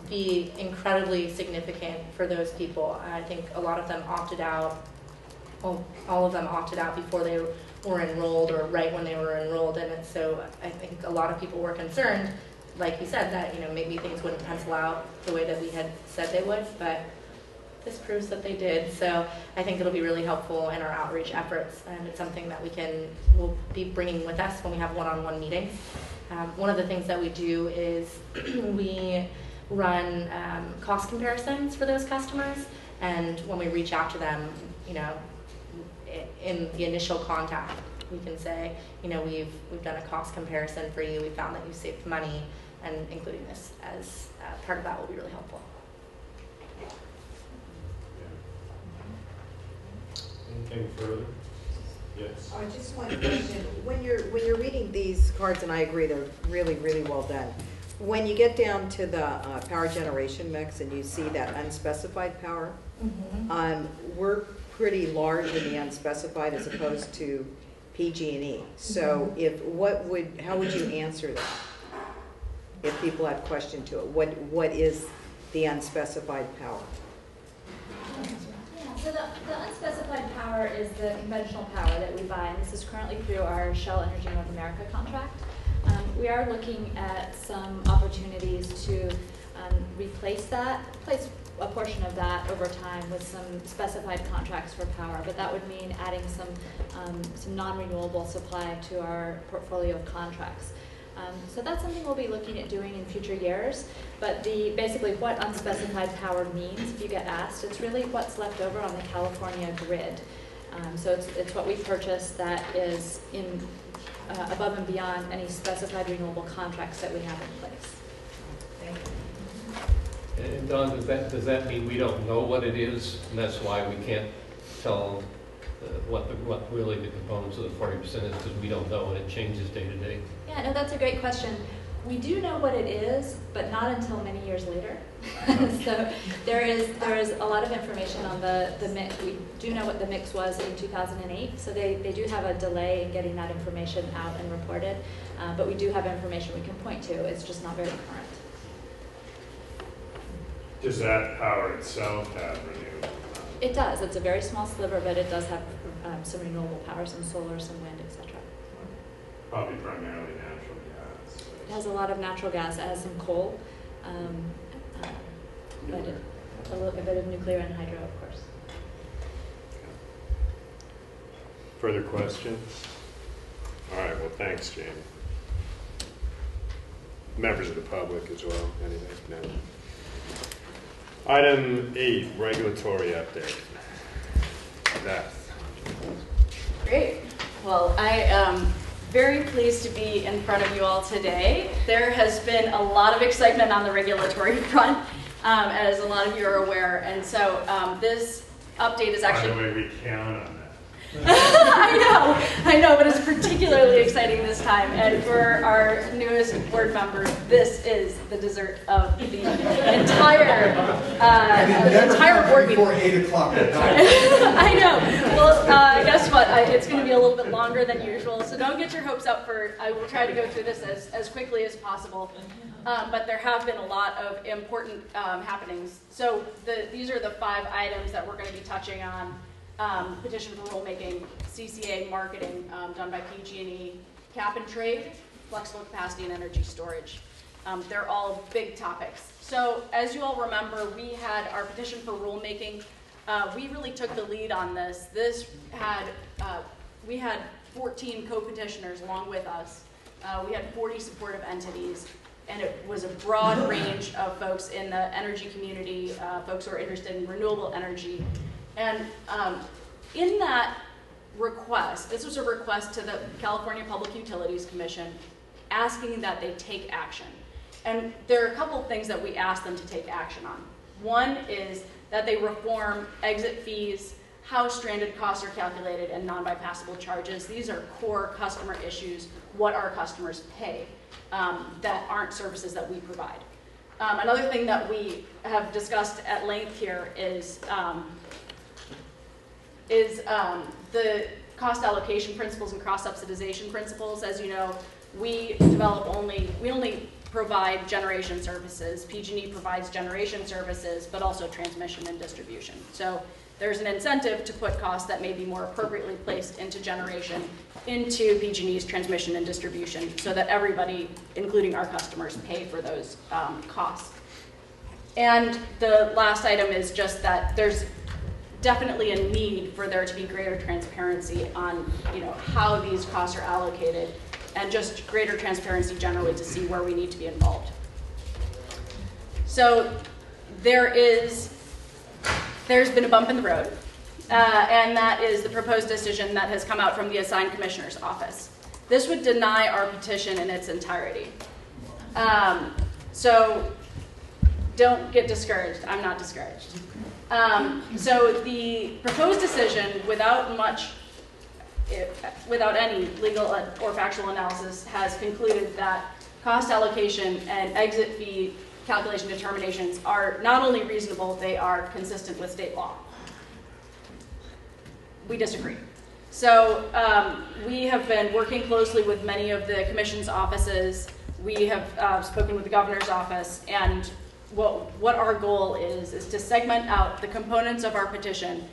Speaker 14: be incredibly significant for those people. I think a lot of them opted out, well, all of them opted out before they were enrolled or right when they were enrolled in it. So I think a lot of people were concerned, like you said, that maybe things wouldn't pencil out the way that we had said they would, but this proves that they did. So I think it'll be really helpful in our outreach efforts, and it's something that we'll be bringing with us when we have one-on-one meetings. One of the things that we do is we run cost comparisons for those customers, and when we reach out to them, in the initial contact, we can say, we've done a cost comparison for you. We found that you saved money, and including this as part of that will be really helpful.
Speaker 1: Anything further? Yes.
Speaker 16: I just want to question, when you're reading these cards, and I agree they're really, really well done, when you get down to the power generation mix and you see that unspecified power, we're pretty large in the unspecified as opposed to PG&E. So how would you answer that if people had question to it? What is the unspecified power?
Speaker 3: So the unspecified power is the conventional power that we buy, and this is currently through our Shell Energy North America contract. We are looking at some opportunities to replace a portion of that over time with some specified contracts for power, but that would mean adding some non-renewable supply to our portfolio of contracts. So that's something we'll be looking at doing in future years. But basically what unspecified power means, if you get asked, it's really what's left over on the California grid. So it's what we purchase that is in above and beyond any specified renewable contracts that we have in place.
Speaker 14: Thank you.
Speaker 17: And Don, does that mean we don't know what it is, and that's why we can't tell what really the components of the 40% is, because we don't know and it changes day to day?
Speaker 3: Yeah, no, that's a great question. We do know what it is, but not until many years later. So there is a lot of information on the mix. We do know what the mix was in 2008, so they do have a delay in getting that information out and reported, but we do have information we can point to. It's just not very current.
Speaker 1: Does that power itself have renewable?
Speaker 3: It does. It's a very small sliver, but it does have some renewable power, some solar, some wind, etc.
Speaker 1: Probably primarily natural gas.
Speaker 3: It has a lot of natural gas. It has some coal, but a bit of nuclear and hydro, of course.
Speaker 1: Further questions? All right, well, thanks, Jamie. Members of the public as well, anything? No. Item 8, regulatory update. Beth.
Speaker 18: Great. Well, I am very pleased to be in front of you all today. There has been a lot of excitement on the regulatory front, as a lot of you are aware, and so this update is actually...
Speaker 1: By the way, we count on that.
Speaker 18: I know, but it's particularly exciting this time. And for our newest board members, this is the dessert of the entire board meeting.
Speaker 13: Before 8 o'clock at night.
Speaker 18: I know. Well, guess what? It's going to be a little bit longer than usual, so don't get your hopes up I will try to go through this as quickly as possible. But there have been a lot of important happenings. So these are the 5 items that we're going to be touching on. Petition for rulemaking, CCA marketing done by PG&E, cap and trade, flexible capacity, and energy storage. They're all big topics. So as you all remember, we had our petition for rulemaking. We really took the lead on this. We had 14 co-petitioners along with us. We had 40 supportive entities, and it was a broad range of folks in the energy community, folks who are interested in renewable energy. And in that request, this was a request to the California Public Utilities Commission asking that they take action. And there are a couple of things that we asked them to take action on. One is that they reform exit fees, how stranded costs are calculated, and non-bypassable charges. These are core customer issues, what our customers pay, that aren't services that we provide. Another thing that we have discussed at length here is the cost allocation principles and cross-subsidization principles. As you know, we only provide generation services. PG&E provides generation services, but also transmission and distribution. So there's an incentive to put costs that may be more appropriately placed into generation into PG&E's transmission and distribution so that everybody, including our customers, pay for those costs. And the last item is just that there's definitely a need for there to be greater transparency on, how these costs are allocated, and just greater transparency generally to see where we need to be involved. So there's been a bump in the road, and that is the proposed decision that has come out from the assigned commissioner's office. This would deny our petition in its entirety. So don't get discouraged. I'm not discouraged. So the proposed decision, without any legal or factual analysis, has concluded that cost allocation and exit fee calculation determinations are not only reasonable, they are consistent with state law. We disagree. So we have been working closely with many of the commission's offices. We have spoken with the governor's office, and what our goal is to segment out the components of our petition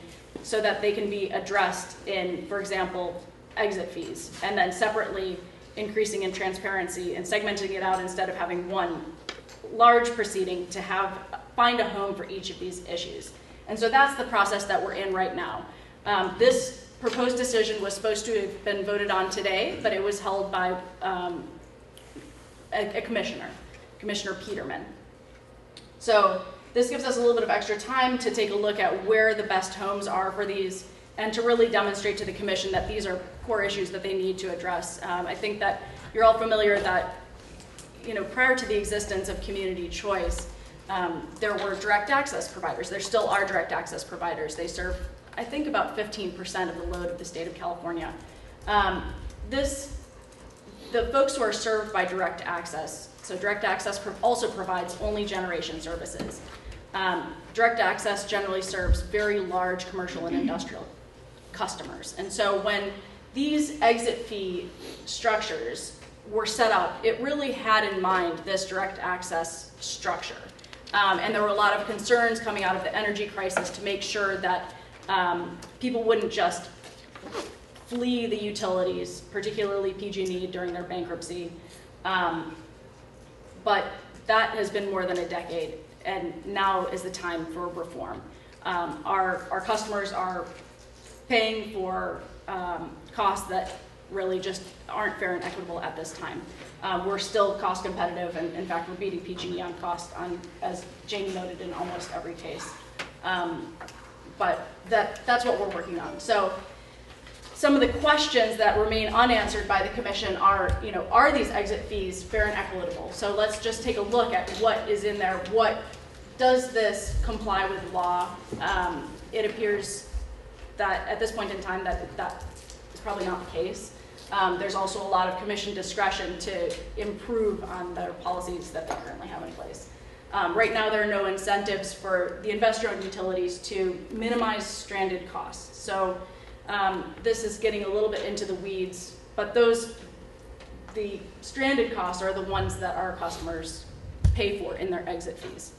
Speaker 18: so that they can be addressed in, for example, exit fees, and then separately increasing in transparency and segmenting it out instead of having one large proceeding to find a home for each of these issues. And so that's the process that we're in right now. This proposed decision was supposed to have been voted on today, but it was held by a commissioner, Commissioner Peterman. So this gives us a little bit of extra time to take a look at where the best homes are for these and to really demonstrate to the commission that these are core issues that they need to address. I think that you're all familiar that, prior to the existence of community choice, there were direct access providers. There still are direct access providers. They serve, I think, about 15% of the load of the state of California. The folks who are served by direct access, so direct access also provides only generation services. Direct access generally serves very large commercial and industrial customers. And so when these exit fee structures were set up, it really had in mind this direct access structure. And there were a lot of concerns coming out of the energy crisis to make sure that people wouldn't just flee the utilities, particularly PG&E during their bankruptcy. But that has been more than a decade, and now is the time for reform. Our customers are paying for costs that really just aren't fair and equitable at this time. We're still cost competitive, and in fact, we're beating PG&E on cost, as Jamie noted, in almost every case. But that's what we're working on. So some of the questions that remain unanswered by the commission are these exit fees fair and equitable? So let's just take a look at what is in there. Does this comply with law? It appears that at this point in time that is probably not the case. There's also a lot of commission discretion to improve on their policies that they currently have in place. Right now, there are no incentives for the investor-owned utilities to minimize stranded costs. So this is getting a little bit into the weeds, but the stranded costs are the ones that our customers pay for in their exit fees.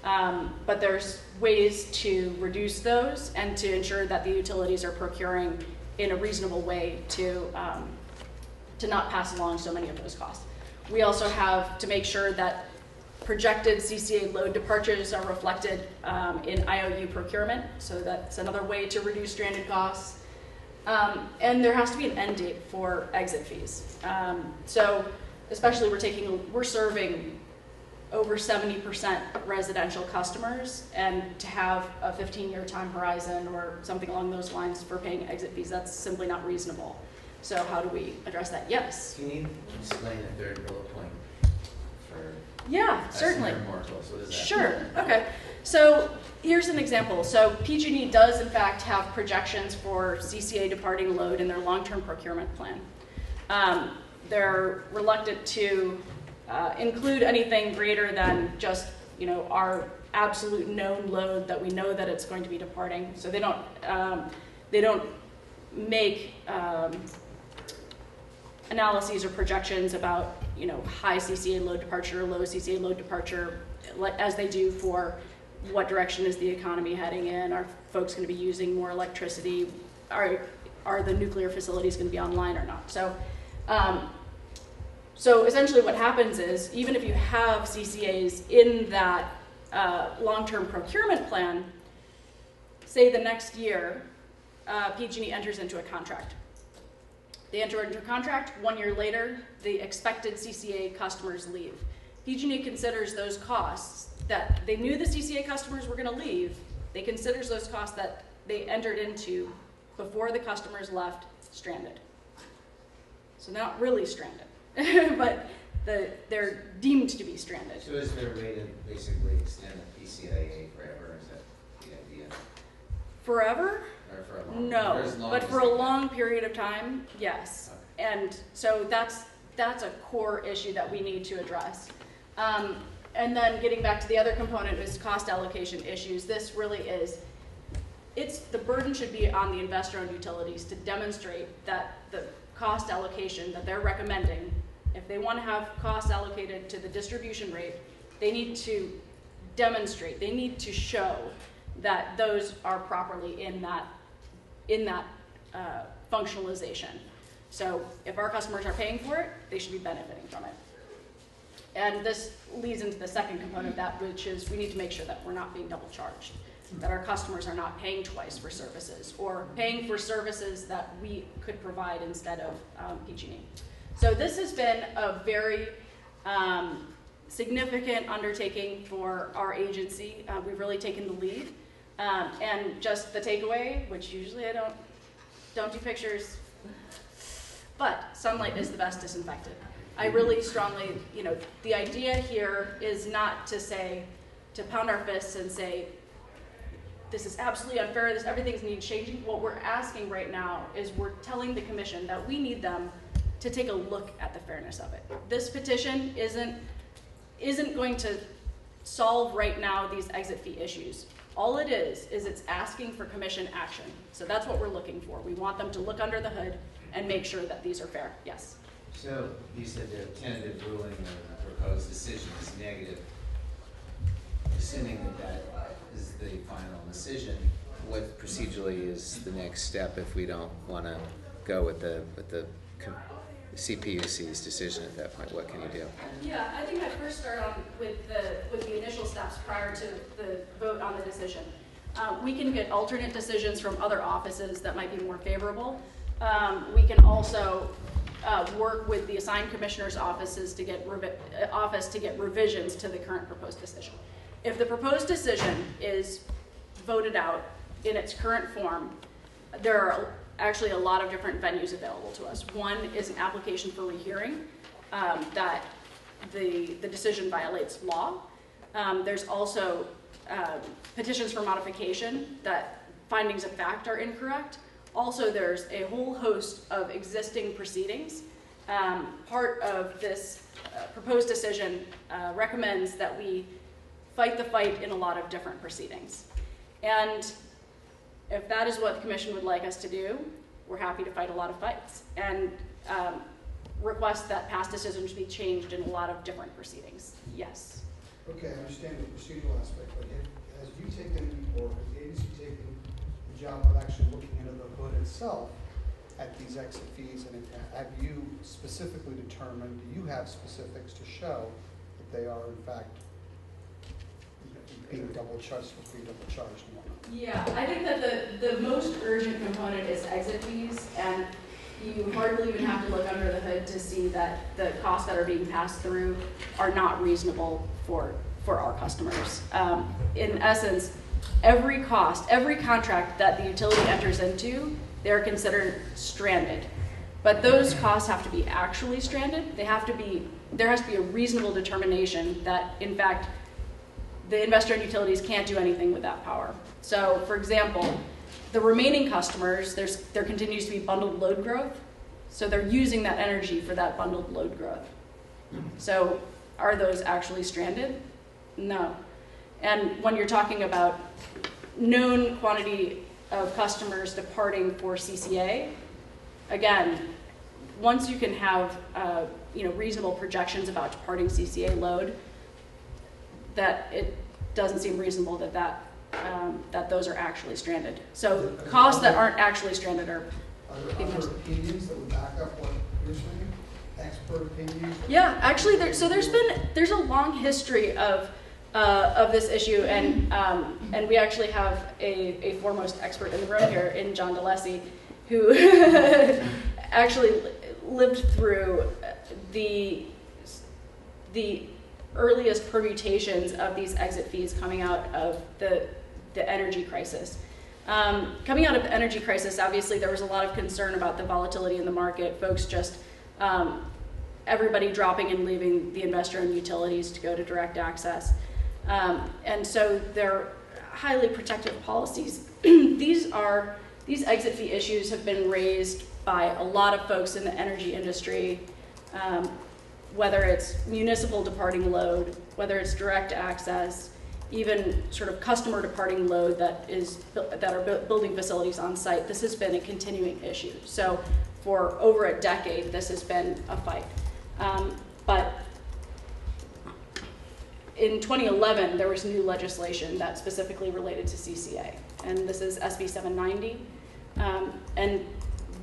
Speaker 18: But there's ways to reduce those and to ensure that the utilities are procuring in a reasonable way to not pass along so many of those costs. We also have to make sure that projected CCA load departures are reflected in IOU procurement, so that's another way to reduce stranded costs. And there has to be an end date for exit fees. So especially we're serving over 70% residential customers, and to have a 15-year time horizon or something along those lines for paying exit fees, that's simply not reasonable. So how do we address that? Yes?
Speaker 6: Can you explain the third bullet point for?
Speaker 18: Yeah, certainly.
Speaker 6: More close. What is that?
Speaker 18: Sure, okay. So here's an example. So PG&E does in fact have projections for CCA departing load in their long-term procurement plan. They're reluctant to include anything greater than just our absolute known load that we know that it's going to be departing. So they don't make analyses or projections about high CCA load departure, low CCA load departure, as they do for what direction is the economy heading in. Are folks going to be using more electricity? Are the nuclear facilities going to be online or not? So essentially what happens is, even if you have CCAs in that long-term procurement plan, say the next year, PG&E enters into a contract. They enter into a contract, 1 year later, the expected CCA customers leave. PG&E considers those costs that they knew the CCA customers were going to leave, they considers those costs that they entered into before the customers left stranded. So they're not really stranded, but they're deemed to be stranded.
Speaker 6: So is there a way to basically extend the PCIA forever? Is that the idea?
Speaker 18: Forever?
Speaker 6: Or for a long
Speaker 18: No, but for a long period of time, yes. Okay. And so that's a core issue that we need to address. And then getting back to the other component is cost allocation issues. This really is, the burden should be on the investor-owned utilities to demonstrate that the cost allocation that they're recommending, if they want to have costs allocated to the distribution rate, they need to demonstrate, they need to show that those are properly in that functionalization. So if our customers are paying for it, they should be benefiting from it. And this leads into the second component of that, which is we need to make sure that we're not being double charged, that our customers are not paying twice for services or paying for services that we could provide instead of PG&E. So this has been a very Significant undertaking for our agency. We've really taken the lead. And just the takeaway, which usually I don't do pictures, but sunlight is the best disinfectant. I really strongly, the idea here is not to pound our fists and say, this is absolutely unfair, everything's needs changing. What we're asking right now is we're telling the commission that we need them to take a look at the fairness of it. This petition isn't going to solve right now these exit fee issues. All it is it's asking for commission action. So that's what we're looking for. We want them to look under the hood and make sure that these are fair. Yes?
Speaker 6: So you said their tentative ruling or proposed decision is negative. Assuming that is the final decision, what procedurally is the next step if we don't want to go with the CPUC's decision at that point? What can you do?
Speaker 18: Yeah, I think I'd first start on with the initial steps prior to the vote on the decision. We can get alternate decisions from other offices that might be more favorable. We can also work with the assigned commissioner's offices to get revisions to the current proposed decision. If the proposed decision is voted out in its current form, there are actually a lot of different venues available to us. One is an application for rehearing that the decision violates law. There's also petitions for modification that findings of fact are incorrect. Also, there's a whole host of existing proceedings. Part of this proposed decision recommends that we fight the fight in a lot of different proceedings. And if that is what the commission would like us to do, we're happy to fight a lot of fights and request that past decisions be changed in a lot of different proceedings. Yes.
Speaker 15: Okay, I understand the procedural aspect, but has you taken, or has the agency taken the job of actually looking into the hood itself at these exit fees, and have you specifically determined, do you have specifics to show that they are in fact being double charged and whatnot?
Speaker 18: Yeah, I think that the most urgent component is exit fees, and you hardly even have to look under the hood to see that the costs that are being passed through are not reasonable for our customers. In essence, every contract that the utility enters into, they're considered stranded. But those costs have to be actually stranded. There has to be a reasonable determination that, in fact, the investor and utilities can't do anything with that power. So, for example, the remaining customers, there continues to be bundled load growth, so they're using that energy for that bundled load growth. So, are those actually stranded? No. And when you're talking about known quantity of customers departing for CCA, again, once you can have reasonable projections about departing CCA load, that it doesn't seem reasonable that those are actually stranded. So costs that aren't actually stranded are.
Speaker 15: Are there other opinions that would back up what you're saying? Expert opinions?
Speaker 18: Yeah, actually, there's a long history of this issue, and we actually have a foremost expert in the room here, in John DeLacy, who actually lived through the earliest permutations of these exit fees coming out of the energy crisis. Coming out of the energy crisis, obviously there was a lot of concern about the volatility in the market, folks just, everybody dropping and leaving the investor and utilities to go to direct access. And so they're highly protective policies. These exit fee issues have been raised by a lot of folks in the energy industry, whether it's municipal departing load, whether it's direct access, even sort of customer departing load that are building facilities on site. This has been a continuing issue. So for over a decade, this has been a fight. But in 2011, there was new legislation that specifically related to CCA, and this is SB 790. And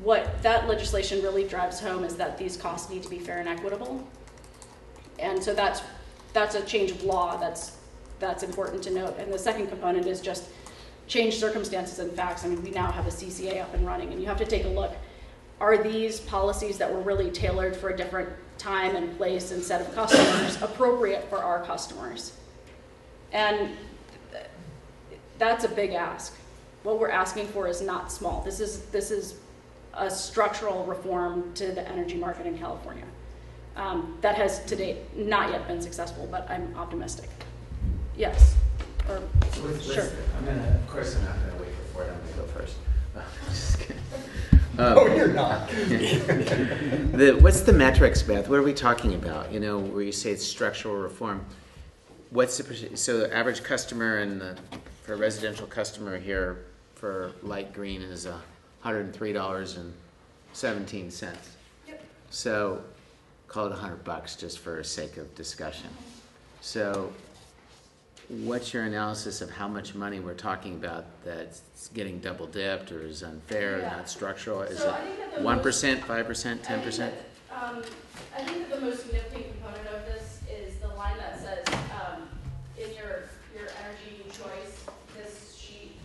Speaker 18: what that legislation really drives home is that these costs need to be fair and equitable. And so that's a change of law that's important to note. And the second component is just change circumstances and facts. I mean, we now have a CCA up and running, and you have to take a look. Are these policies that were really tailored for a different time and place and set of customers appropriate for our customers. And that's a big ask. What we're asking for is not small. This is a structural reform to the energy market in California that has to date not yet been successful, but I'm optimistic. Yes, or sure.
Speaker 12: Of course I'm not gonna wait for Ford, I'm gonna go first. Just kidding.
Speaker 13: No, you're not.
Speaker 12: What's the metrics, Beth? What are we talking about? You know, where you say it's structural reform. What's so the average customer and for a residential customer here for light green is $103.17.
Speaker 18: Yep.
Speaker 12: So call it $100 just for sake of discussion. So what's your analysis of how much money we're talking about that's getting double dipped or is unfair,
Speaker 18: Yeah.
Speaker 12: not structural? Is
Speaker 18: So
Speaker 12: it
Speaker 18: I think that the
Speaker 12: 1%, 5%, 10%?
Speaker 18: I think that the most significant component of this is the line that says in your energy choice, this sheet,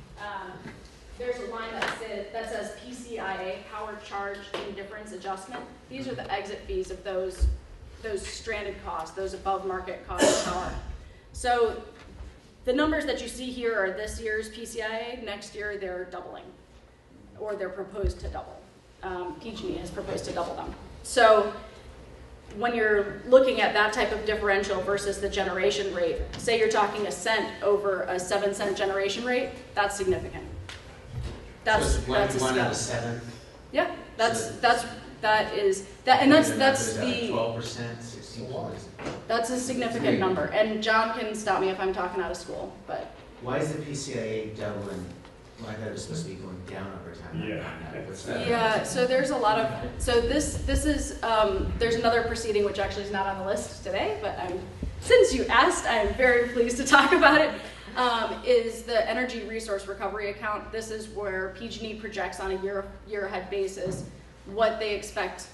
Speaker 18: there's a line that says PCIA, power charge indifference adjustment. These are the exit fees of those stranded costs, those above market costs of power. So the numbers that you see here are this year's PCIA. Next year they're doubling, or they're proposed to double. PG&E has proposed to double them. So when you're looking at that type of differential versus the generation rate, say you're talking a cent over a 7-cent generation rate, that's significant. That's a
Speaker 6: one
Speaker 18: scale.
Speaker 6: out of 7.
Speaker 18: Yeah, that's the
Speaker 6: 12%, 16%.
Speaker 18: That's a significant number. And John can stop me if I'm talking out of school, but
Speaker 6: Why is the PCIA doubling? Well, I thought it was supposed to be going down over time.
Speaker 1: Yeah.
Speaker 6: What's that?
Speaker 18: yeah, so there's a lot of, so this is, there's another proceeding which actually is not on the list today, but since you asked, I'm very pleased to talk about it, is the Energy Resource Recovery Account. This is where PG&E projects on a year ahead basis what they expect,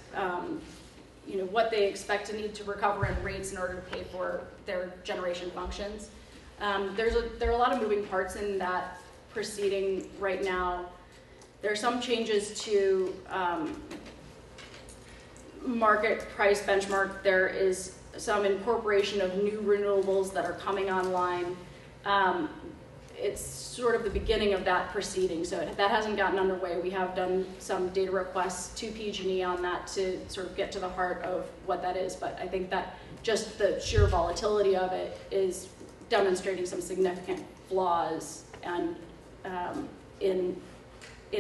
Speaker 18: what they expect to need to recover in rates in order to pay for their generation functions. There are a lot of moving parts in that proceeding right now. There are some changes to market price benchmark. There is some incorporation of new renewables that are coming online. It's sort of the beginning of that proceeding, so that hasn't gotten underway. We have done some data requests to PG&E on that to sort of get to the heart of what that is, but I think that just the sheer volatility of it is demonstrating some significant flaws and in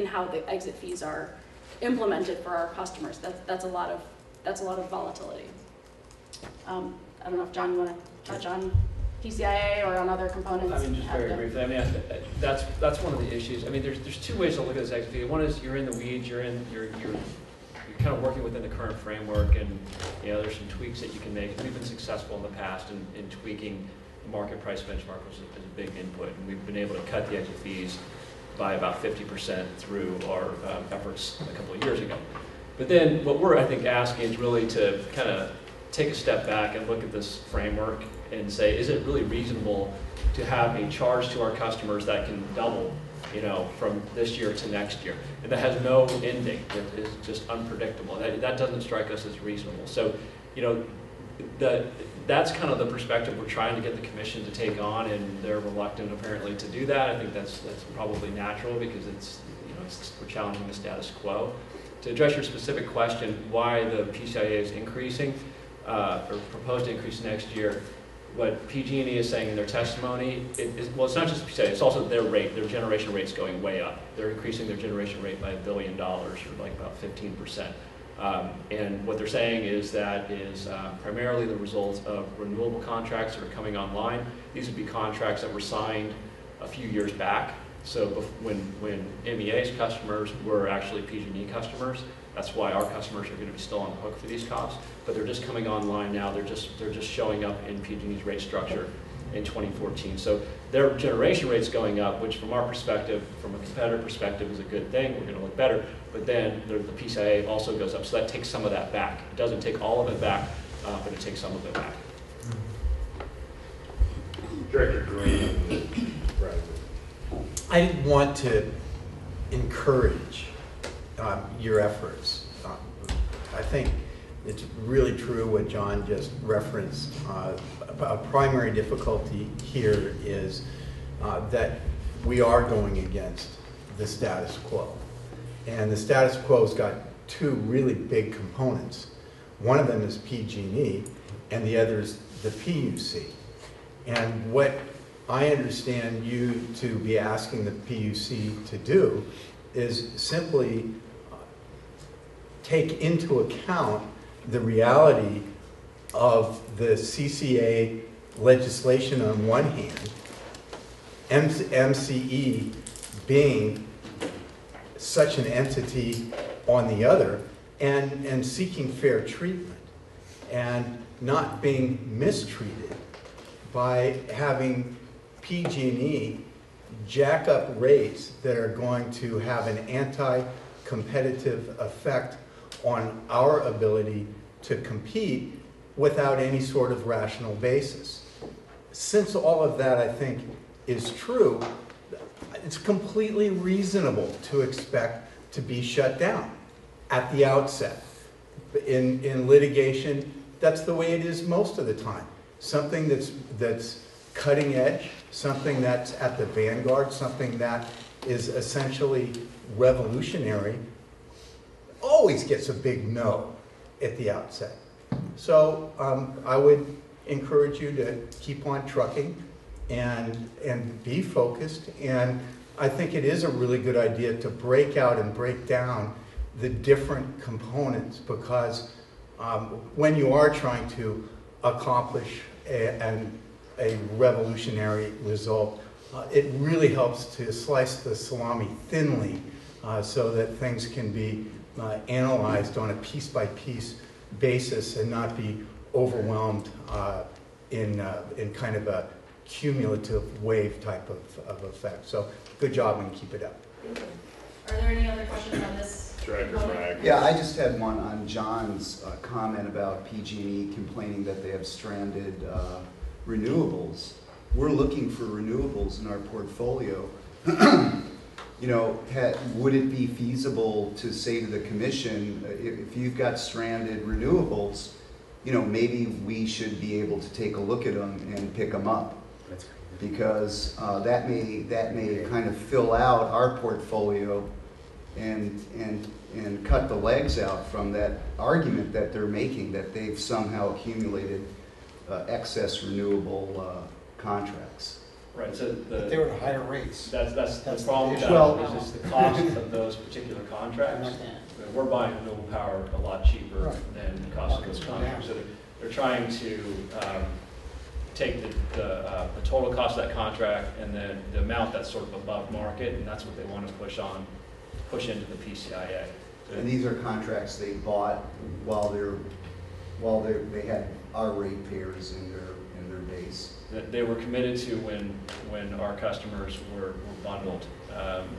Speaker 18: how the exit fees are implemented for our customers. That's a lot of volatility. I don't know if John, you want to touch on PCIA or on other components?
Speaker 10: I mean, just very briefly. I mean, that's one of the issues. I mean, there's two ways to look at this exit fee. One is you're in the weeds. You're kind of working within the current framework, and there's some tweaks that you can make. We've been successful in the past in tweaking the market price benchmark, which is a big input, and we've been able to cut the exit fees by about 50% through our efforts a couple of years ago. But then what we're, I think, asking is really to kind of take a step back and look at this framework and say, is it really reasonable to have a charge to our customers that can double, from this year to next year, and that has no ending? It is just unpredictable. That doesn't strike us as reasonable. So, that's kind of the perspective we're trying to get the commission to take on, and they're reluctant apparently to do that. I think that's probably natural because we're challenging the status quo. To address your specific question, why the PCIA is increasing or proposed to increase next year, what PG&E is saying in their testimony, it's not just PCIA, it's also their generation rate's going way up. They're increasing their generation rate by $1 billion, or like about 15%. And what they're saying is that is primarily the result of renewable contracts that are coming online. These would be contracts that were signed a few years back. So when MEA's customers were actually PG&E customers, that's why our customers are going to be still on the hook for these costs. But they're just coming online now. They're just showing up in PG&E's rate structure in 2014. So their generation rate's going up, which from our perspective, from a competitor perspective, is a good thing. We're going to look better. But then the PCIA also goes up, so that takes some of that back. It doesn't take all of it back, but it takes some of it back.
Speaker 1: Director Green. Right.
Speaker 13: I want to encourage your efforts. I think it's really true what John just referenced. A primary difficulty here is that we are going against the status quo. And the status quo's got two really big components. One of them is PG&E, and the other is the PUC. And what I understand you to be asking the PUC to do is simply take into account the reality of the CCA legislation on one hand, MCE being such an entity on the other, and seeking fair treatment and not being mistreated by having PG&E jack up rates that are going to have an anti-competitive effect on our ability to compete without any sort of rational basis. Since all of that, I think, is true, it's completely reasonable to expect to be shut down at the outset. In litigation, that's the way it is most of the time. Something that's cutting edge, something that's at the vanguard, something that is essentially revolutionary, always gets a big no at the outset. So I would encourage you to keep on trucking and be focused. And I think it is a really good idea to break out and break down the different components, because when you are trying to accomplish a revolutionary result, it really helps to slice the salami thinly so that things can be analyzed on a piece-by-piece basis and not be overwhelmed in kind of a cumulative wave type of effect. So good job and keep it up.
Speaker 18: Thank you. Are there any other questions on this?
Speaker 1: Director Bragg.
Speaker 11: Yeah, I just had one on John's comment about PG&E complaining that they have stranded renewables. We're looking for renewables in our portfolio. You know, would it be feasible to say to the commission, if you've got stranded renewables, you know, maybe we should be able to take a look at them and pick them up, because that may kind of fill out our portfolio and cut the legs out from that argument that they're making that they've somehow accumulated excess renewable contracts.
Speaker 10: Right, so
Speaker 15: But they were at higher rates.
Speaker 10: that's
Speaker 15: That's
Speaker 10: the problem with
Speaker 15: the
Speaker 10: that,
Speaker 15: issue.
Speaker 10: is the cost of those particular contracts. We're buying renewable power a lot cheaper
Speaker 15: Right.
Speaker 10: than the cost of those
Speaker 15: Market's
Speaker 10: contracts. So
Speaker 15: down.
Speaker 10: they're trying to take the total cost of that contract and then the amount that's sort of above market, and that's what they want to push into the PCIA. So
Speaker 11: And these are contracts they bought while they had our ratepayers in their base.
Speaker 10: that they were committed to when our customers were bundled.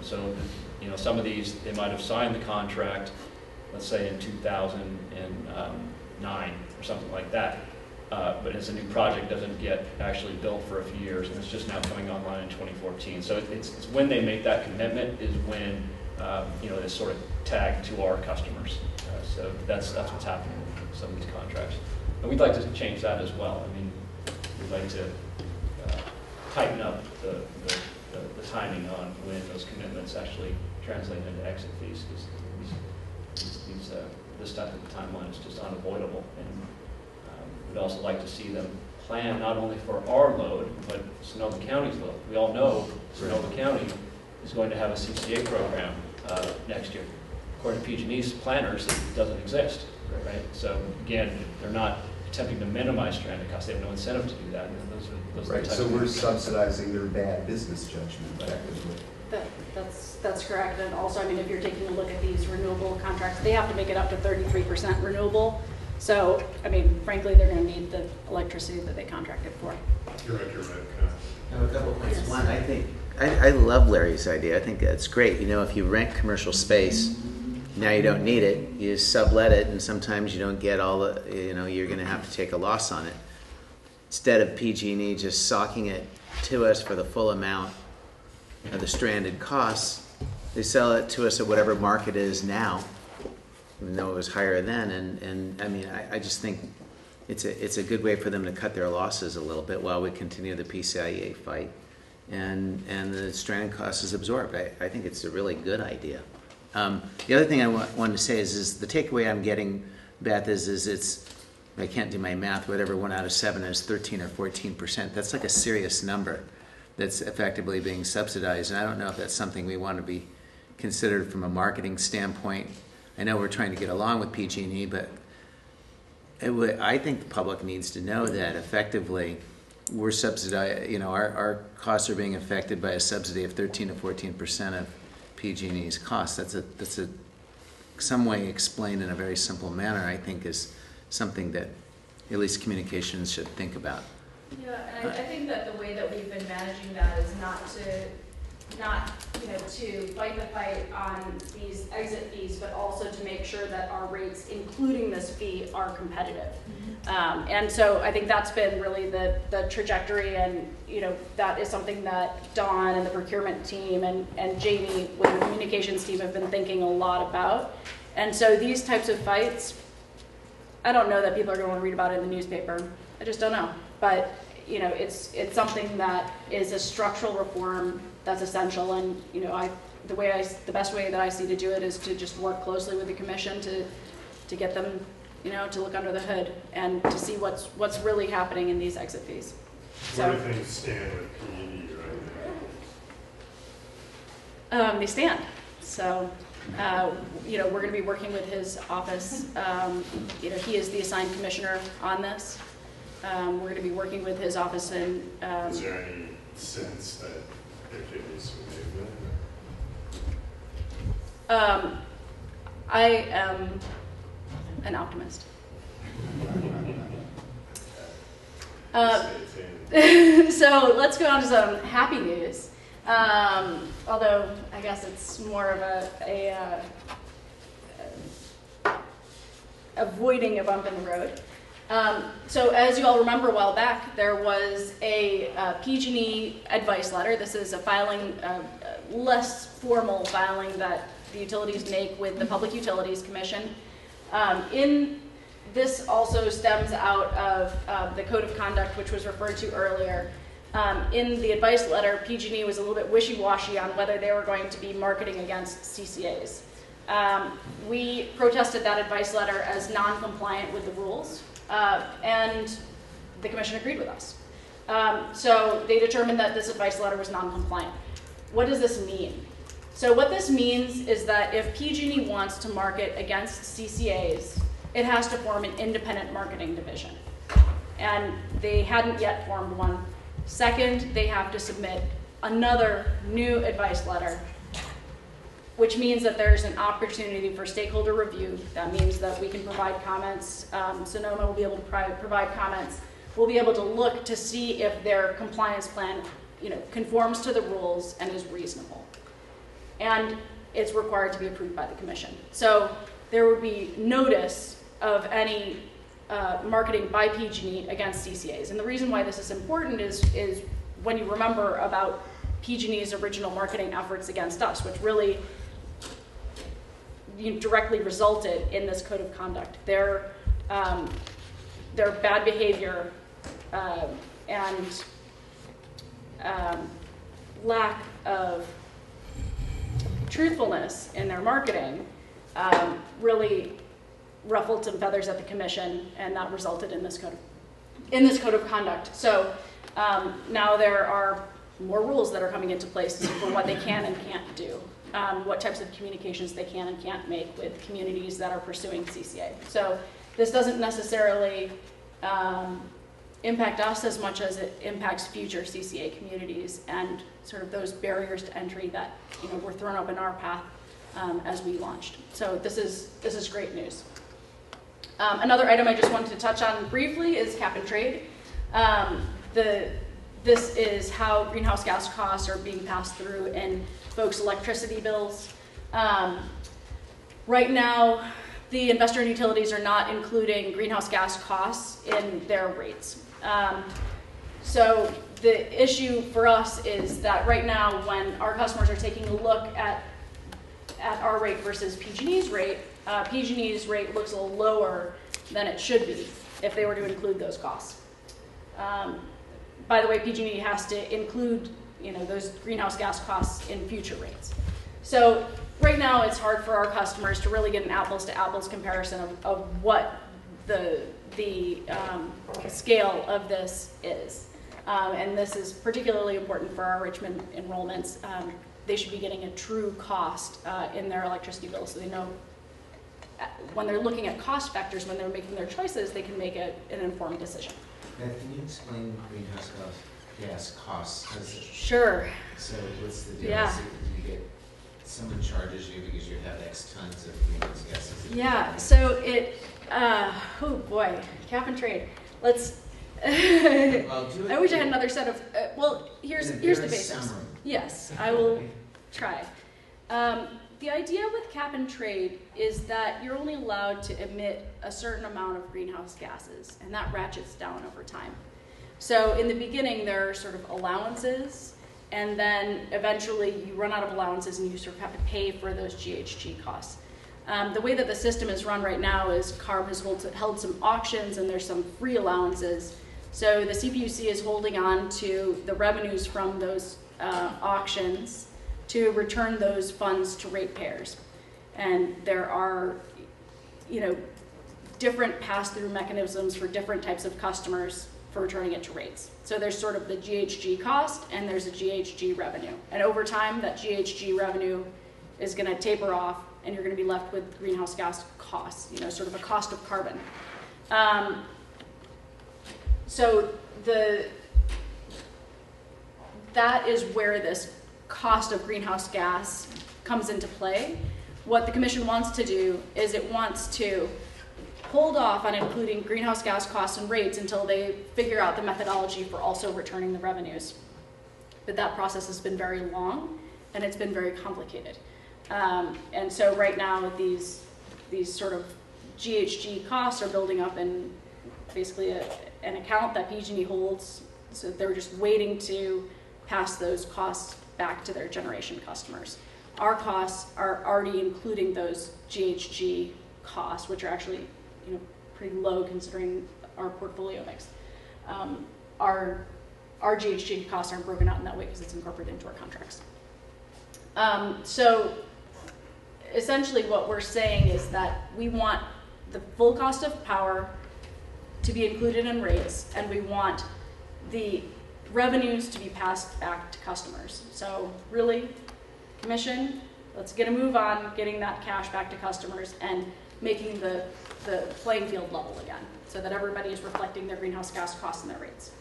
Speaker 10: So, you know, some of these, they might have signed the contract, let's say in 2009 or something like that. But it's a new project, doesn't get actually built for a few years, and it's just now coming online in 2014. So it's when they make that commitment is when, you know, it's sort of tagged to our customers. So that's what's happening with some of these contracts. And we'd like to change that as well. I mean, we'd like to tighten up the timing on when those commitments actually translate into exit fees, because this type of timeline is just unavoidable. And we'd also like to see them plan not only for our load, but Sonoma County's load. We all know Sonoma County is going to have a CCA program next year. According to PG&E's planners, it doesn't exist, right? So again, they're not attempting to minimize stranded costs. They have no incentive to do that. And those are the
Speaker 11: Right,
Speaker 10: types
Speaker 11: so
Speaker 10: of
Speaker 11: we're
Speaker 10: things.
Speaker 11: subsidizing their bad business judgment effectively.
Speaker 18: That's correct. And also, I mean, if you're taking a look at these renewable contracts, they have to make it up to 33% renewable. So, I mean, frankly, they're going to need the electricity that they contracted for.
Speaker 1: Director Bragg.
Speaker 6: I have a couple of points.
Speaker 18: Yes.
Speaker 6: One, I think
Speaker 12: I love Larry's idea. I think that's great. You know, if you rent commercial space, now you don't need it, you just sublet it, and sometimes you don't get all the, you know, you're going to have to take a loss on it. Instead of PG&E just socking it to us for the full amount of the stranded costs, they sell it to us at whatever market is now, even though it was higher then. And I mean, I just think it's a good way for them to cut their losses a little bit while we continue the PCIe fight, and the stranded cost is absorbed. I think it's a really good idea. The other thing I wanted to say is the takeaway I'm getting, Beth, is it's, I can't do my math, whatever 1 out of 7 is 13 or 14%. That's like a serious number that's effectively being subsidized, and I don't know if that's something we want to be considered from a marketing standpoint. I know we're trying to get along with PG&E, but I think the public needs to know that effectively we're subsidized, our costs are being affected by a subsidy of 13 to 14% of PG&E's costs. That's some way explained in a very simple manner, I think, is something that at least communications should think about.
Speaker 18: Yeah, and I think that the way that we've been managing that is not to fight the fight on these exit fees, but also to make sure that our rates, including this fee, are competitive. And so I think that's been really the trajectory, and that is something that Dawn and the procurement team and Jamie with the communications team have been thinking a lot about. And so these types of fights, I don't know that people are going to want to read about it in the newspaper. I just don't know. But it's something that is a structural reform that's essential, and the best way that I see to do it is to just work closely with the commission to get them, to look under the hood and to see what's really happening in these exit fees.
Speaker 1: Where do things stand with PG&E right now?
Speaker 18: They stand. So, we're going to be working with his office. He is the assigned commissioner on this. We're going to be working with his office and.
Speaker 1: Is there any sense that there could be some movement?
Speaker 18: I am an optimist. So let's go on to some happy news. Although I guess it's more of avoiding a bump in the road. So as you all remember, a while back, there was a PG&E advice letter. This is a filing, less formal filing that the utilities make with the Public Utilities Commission. This also stems out of the Code of Conduct, which was referred to earlier. In the advice letter, PG&E was a little bit wishy-washy on whether they were going to be marketing against CCAs. We protested that advice letter as non-compliant with the rules, and the commission agreed with us. So they determined that this advice letter was non-compliant. What does this mean? So what this means is that if PG&E wants to market against CCAs, it has to form an independent marketing division. And they hadn't yet formed one. Second, they have to submit another new advice letter, which means that there's an opportunity for stakeholder review. That means that we can provide comments. Sonoma will be able to provide comments. We'll be able to look to see if their compliance plan, conforms to the rules and is reasonable. And it's required to be approved by the commission. So there would be notice of any marketing by PG&E against CCAs. And the reason why this is important is when you remember about PG&E's original marketing efforts against us, which really directly resulted in this code of conduct. Their bad behavior and lack of truthfulness in their marketing really ruffled some feathers at the commission, and that resulted in this code of conduct. So now there are more rules that are coming into place for what they can and can't do, what types of communications they can and can't make with communities that are pursuing CCA. So this doesn't necessarily impact us as much as it impacts future CCA communities and sort of those barriers to entry that were thrown up in our path as we launched. So this is great news. Another item I just wanted to touch on briefly is cap and trade. This is how greenhouse gas costs are being passed through in folks' electricity bills. Right now, the investor and utilities are not including greenhouse gas costs in their rates. So the issue for us is that right now, when our customers are taking a look at our rate versus PG&E's rate, PG&E's rate looks a little lower than it should be if they were to include those costs. By the way, PG&E has to include those greenhouse gas costs in future rates. So right now it's hard for our customers to really get an apples to apples comparison of what the scale of this is. And this is particularly important for our Richmond enrollments. They should be getting a true cost in their electricity bill, so they know when they're looking at cost factors, when they're making their choices, they can make an informed decision.
Speaker 6: Beth, can you explain greenhouse gas costs?
Speaker 18: Sure.
Speaker 6: So what's the deal?
Speaker 18: Yeah.
Speaker 6: Do you get, someone charges you because you have X tons of greenhouse gases?
Speaker 18: Yeah, so oh boy, cap and trade. Let's, I wish I had another set of, well, here's the basics.
Speaker 6: Summary.
Speaker 18: Yes, I will try. The idea with cap and trade is that you're only allowed to emit a certain amount of greenhouse gases, and that ratchets down over time. So in the beginning, there are sort of allowances, and then eventually you run out of allowances and you sort of have to pay for those GHG costs. The way that the system is run right now is CARB has held some auctions and there's some free allowances. So the CPUC is holding on to the revenues from those auctions to return those funds to ratepayers. And there are, different pass-through mechanisms for different types of customers for returning it to rates. So there's sort of the GHG cost and there's a GHG revenue. And over time, that GHG revenue is gonna taper off and you're gonna be left with greenhouse gas costs, sort of a cost of carbon. So that is where this cost of greenhouse gas comes into play. What the Commission wants to do is it wants to hold off on including greenhouse gas costs and rates until they figure out the methodology for also returning the revenues. But that process has been very long and it's been very complicated. And so right now these sort of GHG costs are building up in basically an account that PG&E holds. So they're just waiting to pass those costs back to their generation customers. Our costs are already including those GHG costs, which are actually pretty low considering our portfolio mix. Our GHG costs aren't broken out in that way because it's incorporated into our contracts. So essentially what we're saying is that we want the full cost of power to be included in rates, and we want the revenues to be passed back to customers. So really, Commission, let's get a move on getting that cash back to customers and making the playing field level again so that everybody is reflecting their greenhouse gas costs in their rates.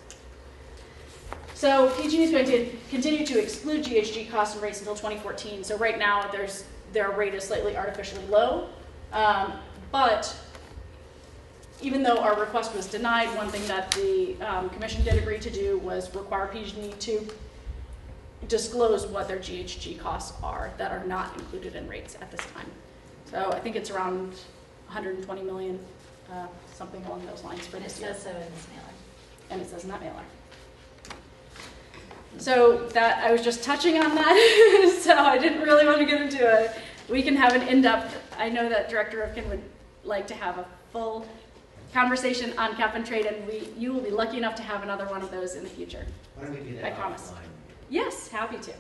Speaker 18: So PG&E is going to continue to exclude GHG costs and rates until 2014. So right now their rate is slightly artificially low, but even though our request was denied, one thing that the Commission did agree to do was require PG&E to disclose what their GHG costs are that are not included in rates at this time. So I think it's around 120 million, something along those lines for this year.
Speaker 3: It says so in this mailer.
Speaker 18: And it says in that mailer. So that, I was just touching on that, so I didn't really want to get into it. We can have an in-depth, I know that Director Rivkin would like to have a full conversation on cap and trade, and you will be lucky enough to have another one of those in the future.
Speaker 6: Why don't we do that?
Speaker 18: I promise.
Speaker 6: Offline?
Speaker 18: Yes, happy to.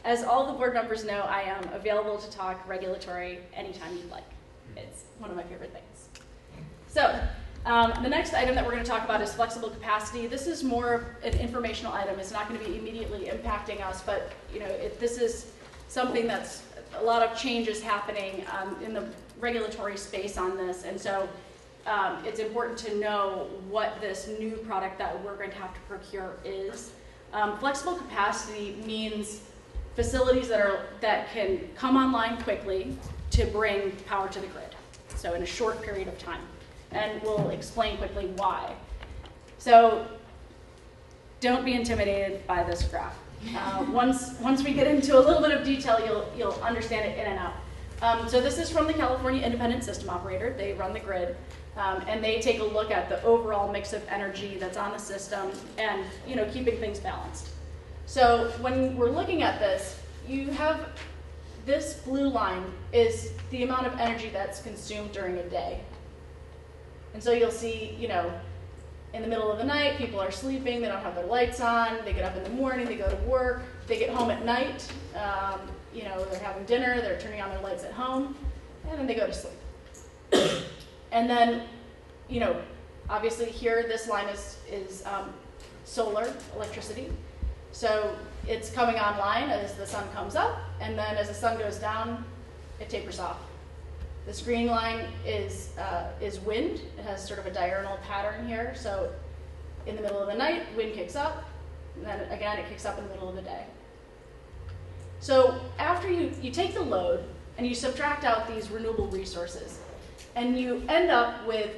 Speaker 18: As all the board members know, I am available to talk regulatory anytime you'd like. It's one of my favorite things. So, the next item that we're going to talk about is flexible capacity. This is more an informational item. It's not going to be immediately impacting us, but this is something that's a lot of changes happening in the regulatory space on this, and so it's important to know what this new product that we're going to have to procure is. Flexible capacity means facilities that can come online quickly to bring power to the grid, so in a short period of time. And we'll explain quickly why. So don't be intimidated by this graph. Once we get into a little bit of detail, you'll understand it in and out. So this is from the California Independent System Operator. They run the grid, and they take a look at the overall mix of energy that's on the system and keeping things balanced. So when we're looking at this, you have this blue line is the amount of energy that's consumed during a day. And so you'll see, you know, in the middle of the night, people are sleeping, they don't have their lights on, they get up in the morning, they go to work, they get home at night, you know, they're having dinner, they're turning on their lights at home, and then they go to sleep. And then, you know, obviously here, this line is solar electricity. So it's coming online as the sun comes up, and then as the sun goes down, it tapers off. This green line is wind. It has sort of a diurnal pattern here. So in the middle of the night, wind kicks up, and then again, it kicks up in the middle of the day. So after you take the load and you subtract out these renewable resources, and you end up with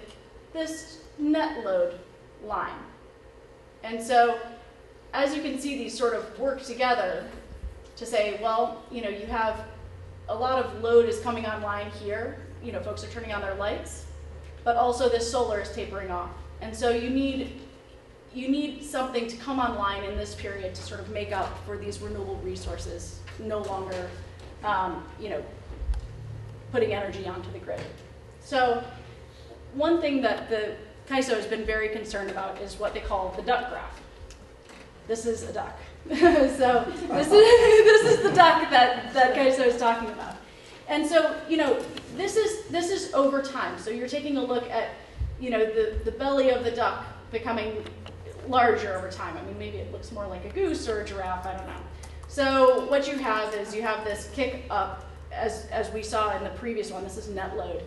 Speaker 18: this net load line. And so as you can see, these sort of work together to say, well, you know, you have a lot of load is coming online here. You know, folks are turning on their lights, but also this solar is tapering off. And so you need something to come online in this period to sort of make up for these renewable resources no longer, you know, putting energy onto the grid. So one thing that the CAISO has been very concerned about is what they call the duck graph. This is a duck. So this is the duck that CAISO is talking about. And so, you know, this is over time. So you're taking a look at, you know, the belly of the duck becoming larger over time. I mean, maybe it looks more like a goose or a giraffe, I don't know. So what you have is you have this kick up, as we saw in the previous one, this is net load,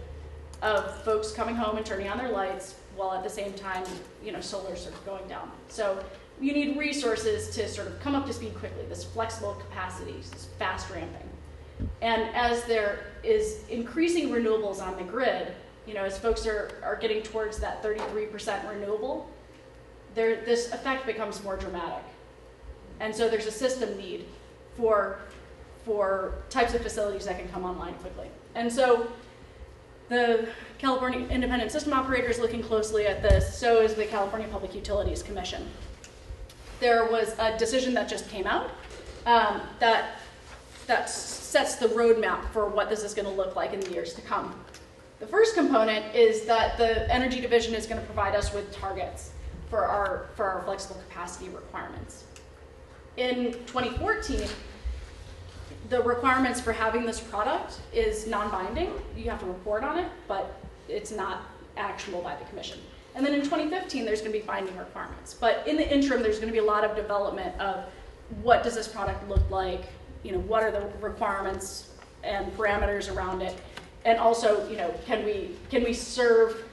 Speaker 18: of folks coming home and turning on their lights while at the same time, you know, solar's sort of going down. So you need resources to sort of come up to speed quickly, this flexible capacity, this fast ramping. And as there is increasing renewables on the grid, you know, as folks are getting towards that 33% renewable, this effect becomes more dramatic. And so there's a system need for types of facilities that can come online quickly. And so the California Independent System Operator is looking closely at this, so is the California Public Utilities Commission. There was a decision that just came out that sets the roadmap for what this is going to look like in the years to come. The first component is that the Energy Division is going to provide us with targets for our flexible capacity requirements. In 2014, the requirements for having this product is non-binding. You have to report on it, but it's not actionable by the commission. And then in 2015, there's going to be binding requirements. But in the interim, there's going to be a lot of development of what does this product look like, you know, what are the requirements and parameters around it, and also, you know, can we serve,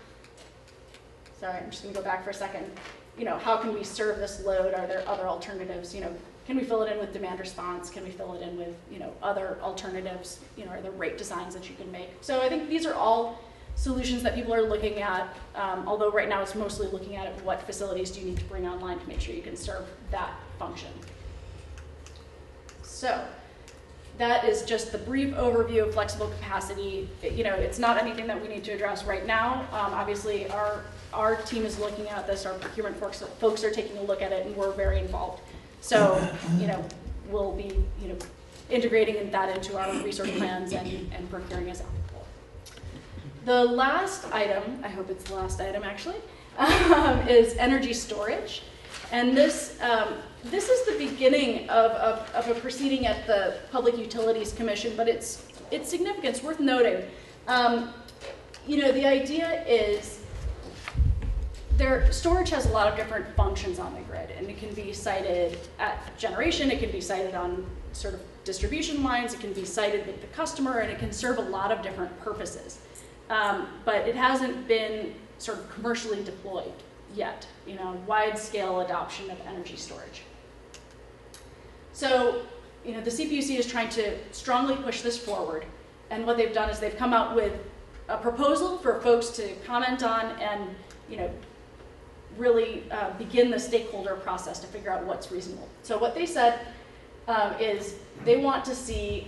Speaker 18: sorry, I'm just going to go back for a second, you know, how can we serve this load? Are there other alternatives? You know, can we fill it in with demand response? Can we fill it in with, you know, other alternatives? You know, are there rate designs that you can make? So I think these are all solutions that people are looking at, although right now it's mostly looking at what facilities do you need to bring online to make sure you can serve that function. So that is just the brief overview of flexible capacity. You know, it's not anything that we need to address right now. Obviously, our team is looking at this, our procurement folks are taking a look at it, and we're very involved. So, you know, we'll be, you know, integrating that into our resource plans and procuring as applicable. The last item, I hope it's the last item actually, is energy storage. And this is the beginning of a proceeding at the Public Utilities Commission, but it's significant, it's worth noting. You know, the idea is storage has a lot of different functions on the grid, and it can be sited at generation, it can be sited on sort of distribution lines, it can be sited with the customer, and it can serve a lot of different purposes. But it hasn't been sort of commercially deployed yet, you know, wide-scale adoption of energy storage. So, you know, the CPUC is trying to strongly push this forward, and what they've done is they've come out with a proposal for folks to comment on and, you know, really begin the stakeholder process to figure out what's reasonable. So what they said is they want to see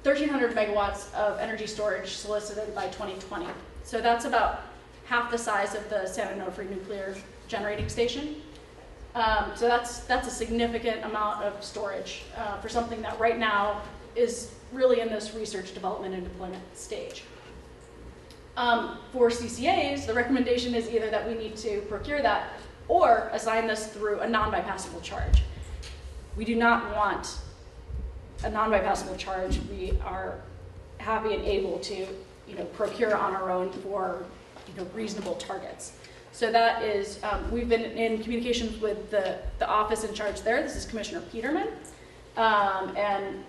Speaker 18: 1,300 megawatts of energy storage solicited by 2020. So that's about half the size of the San Onofre nuclear generating station. So that's a significant amount of storage for something that right now is really in this research, development, and deployment stage. For CCAs, the recommendation is either that we need to procure that or assign this through a non-bypassable charge. We do not want a non-bypassable charge. We are happy and able to, procure on our own for, reasonable targets. So that is, we've been in communications with the office in charge there. This is Commissioner Peterman. And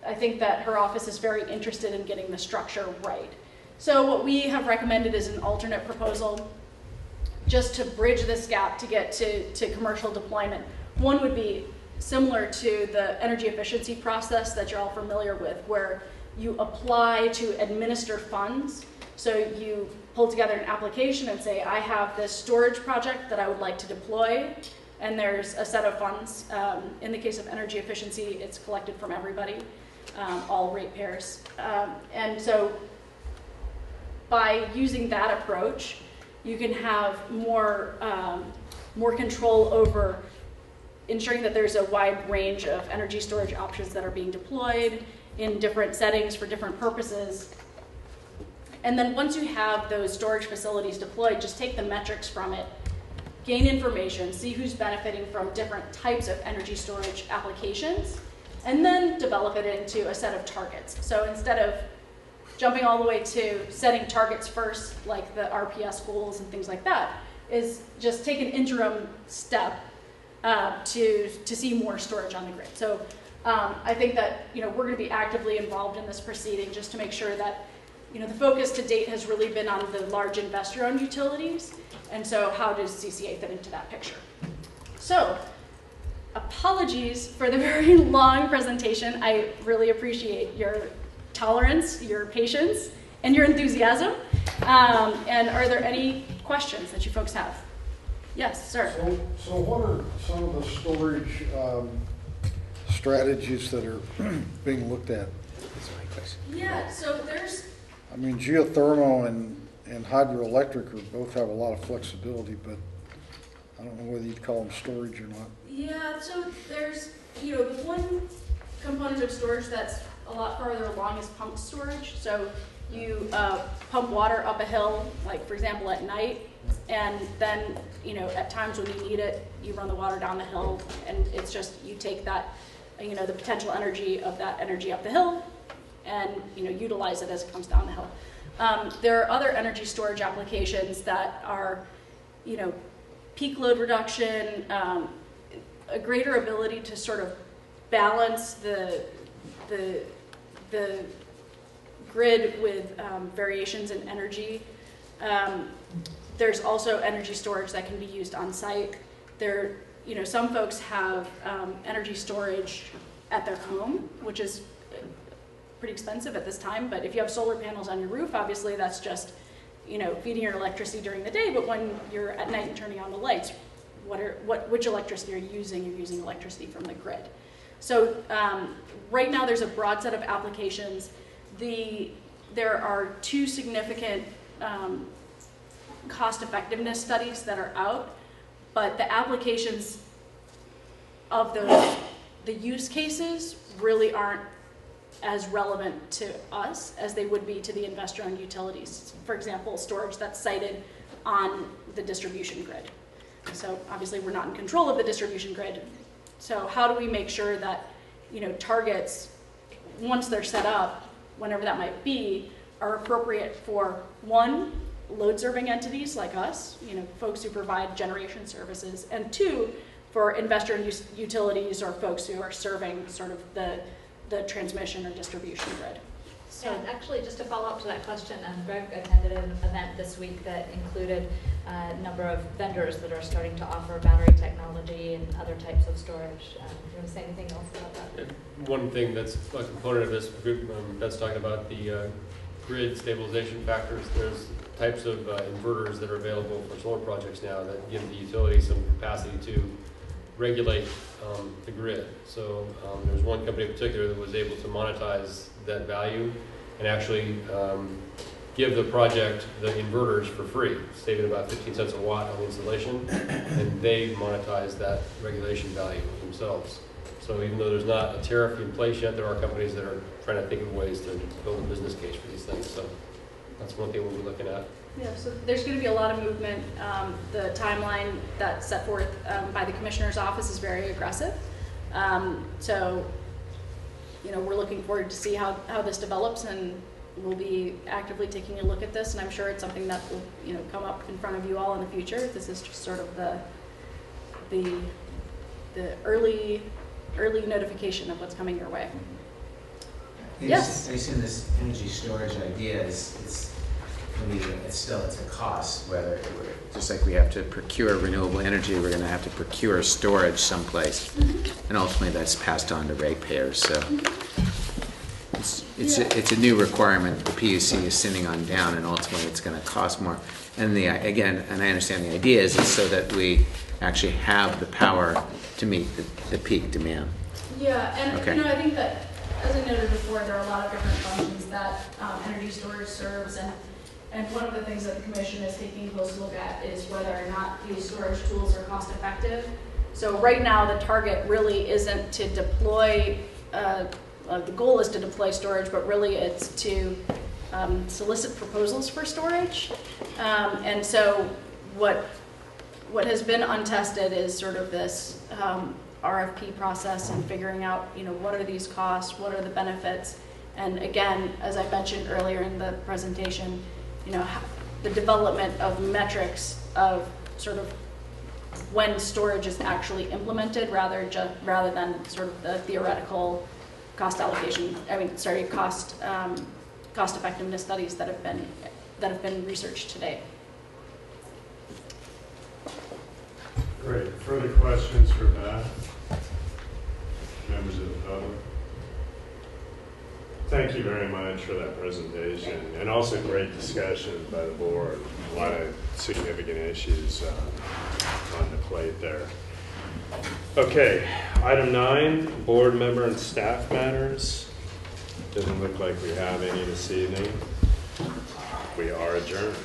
Speaker 18: I think that her office is very interested in getting the structure right. So what we have recommended is an alternate proposal just to bridge this gap to get to commercial deployment. One would be similar to the energy efficiency process that you're all familiar with, where you apply to administer funds. So you pull together an application and say, I have this storage project that I would like to deploy, and there's a set of funds. In the case of energy efficiency, it's collected from everybody, all ratepayers. And so by using that approach, you can have more control over ensuring that there's a wide range of energy storage options that are being deployed in different settings for different purposes. And then once you have those storage facilities deployed, just take the metrics from it, gain information, see who's benefiting from different types of energy storage applications, and then develop it into a set of targets. So instead of jumping all the way to setting targets first, like the RPS goals and things like that, is just take an interim step to see more storage on the grid. So I think that we're going to be actively involved in this proceeding just to make sure that the focus to date has really been on the large investor-owned utilities, and so how does CCA fit into that picture? So apologies for the very long presentation. I really appreciate your tolerance, your patience, and your enthusiasm. And are there any questions that you folks have? Yes, sir.
Speaker 19: So what are some of the storage strategies that are being looked at?
Speaker 12: That's my question.
Speaker 18: Yeah, so there's...
Speaker 19: I mean, geothermal and hydroelectric both have a lot of flexibility, but I don't know whether you'd call them storage or not.
Speaker 18: Yeah, so there's, the one component of storage that's a lot farther along is pumped storage. So you pump water up a hill, like for example at night, and then at times when you need it, you run the water down the hill, and it's just you take that, the potential energy of that energy up the hill, and utilize it as it comes down the hill. There are other energy storage applications that are, peak load reduction, a greater ability to sort of balance the grid with variations in energy. There's also energy storage that can be used on site. Some folks have energy storage at their home, which is pretty expensive at this time, but if you have solar panels on your roof, obviously that's just, feeding your electricity during the day, but when you're at night and turning on the lights, which electricity are you using? You're using electricity from the grid. So right now there's a broad set of applications. There are two significant cost effectiveness studies that are out, but the applications of the use cases really aren't as relevant to us as they would be to the investor-owned utilities. For example, storage that's sited on the distribution grid. So obviously we're not in control of the distribution grid. So how do we make sure that targets, once they're set up, whenever that might be, are appropriate for one, load-serving entities like us, folks who provide generation services, and two, for investor-owned utilities or folks who are serving sort of the transmission or distribution grid.
Speaker 3: So and actually, just to follow up to that question, Greg attended an event this week that included a number of vendors that are starting to offer battery technology and other types of storage. Do you want to say anything else about that?
Speaker 8: One thing that's a component of this group that's talking about the grid stabilization factors. There's types of inverters that are available for solar projects now that give the utility some capacity to regulate the grid. So there's one company in particular that was able to monetize that value and actually give the project the inverters for free, saving about 15 cents a watt on the installation, and they monetize that regulation value themselves. So even though there's not a tariff in place yet, there are companies that are trying to think of ways to build a business case for these things. So that's one thing we'll be looking at.
Speaker 18: Yeah, so there's going to be a lot of movement. The timeline that's set forth by the Commissioner's Office is very aggressive. So, you know, we're looking forward to see how this develops, and we'll be actively taking a look at this, and I'm sure it's something that will, you know, come up in front of you all in the future. This is just sort of the early notification of what's coming your way. Yes?
Speaker 6: I assume this energy storage idea it's a cost, whether
Speaker 12: Just like we have to procure renewable energy, we're going to have to procure storage someplace. And ultimately, that's passed on to ratepayers. So it's a new requirement the PUC is sending on down, and ultimately it's going to cost more. And again, I understand the idea is it's so that we actually have the power to meet the peak demand.
Speaker 18: Yeah, and
Speaker 12: Okay.
Speaker 18: you know, I think that, as I noted before, there are a lot of different functions that energy storage serves, and one of the things that the Commission is taking a close look at is whether or not these storage tools are cost effective. So right now, the target really isn't to deploy, the goal is to deploy storage, but really it's to solicit proposals for storage. And so what has been untested is sort of this RFP process and figuring out, you know, what are these costs, what are the benefits, and again, as I mentioned earlier in the presentation, you know, the development of metrics of sort of when storage is actually implemented, rather than sort of the theoretical cost allocation. Cost effectiveness studies that have been researched today.
Speaker 1: Great. Further questions for Beth? Members of the public? Thank you very much for that presentation, and also great discussion by the board. A lot of significant issues on the plate there. Okay, item 9, board member and staff matters. Doesn't look like we have any this evening. We are adjourned.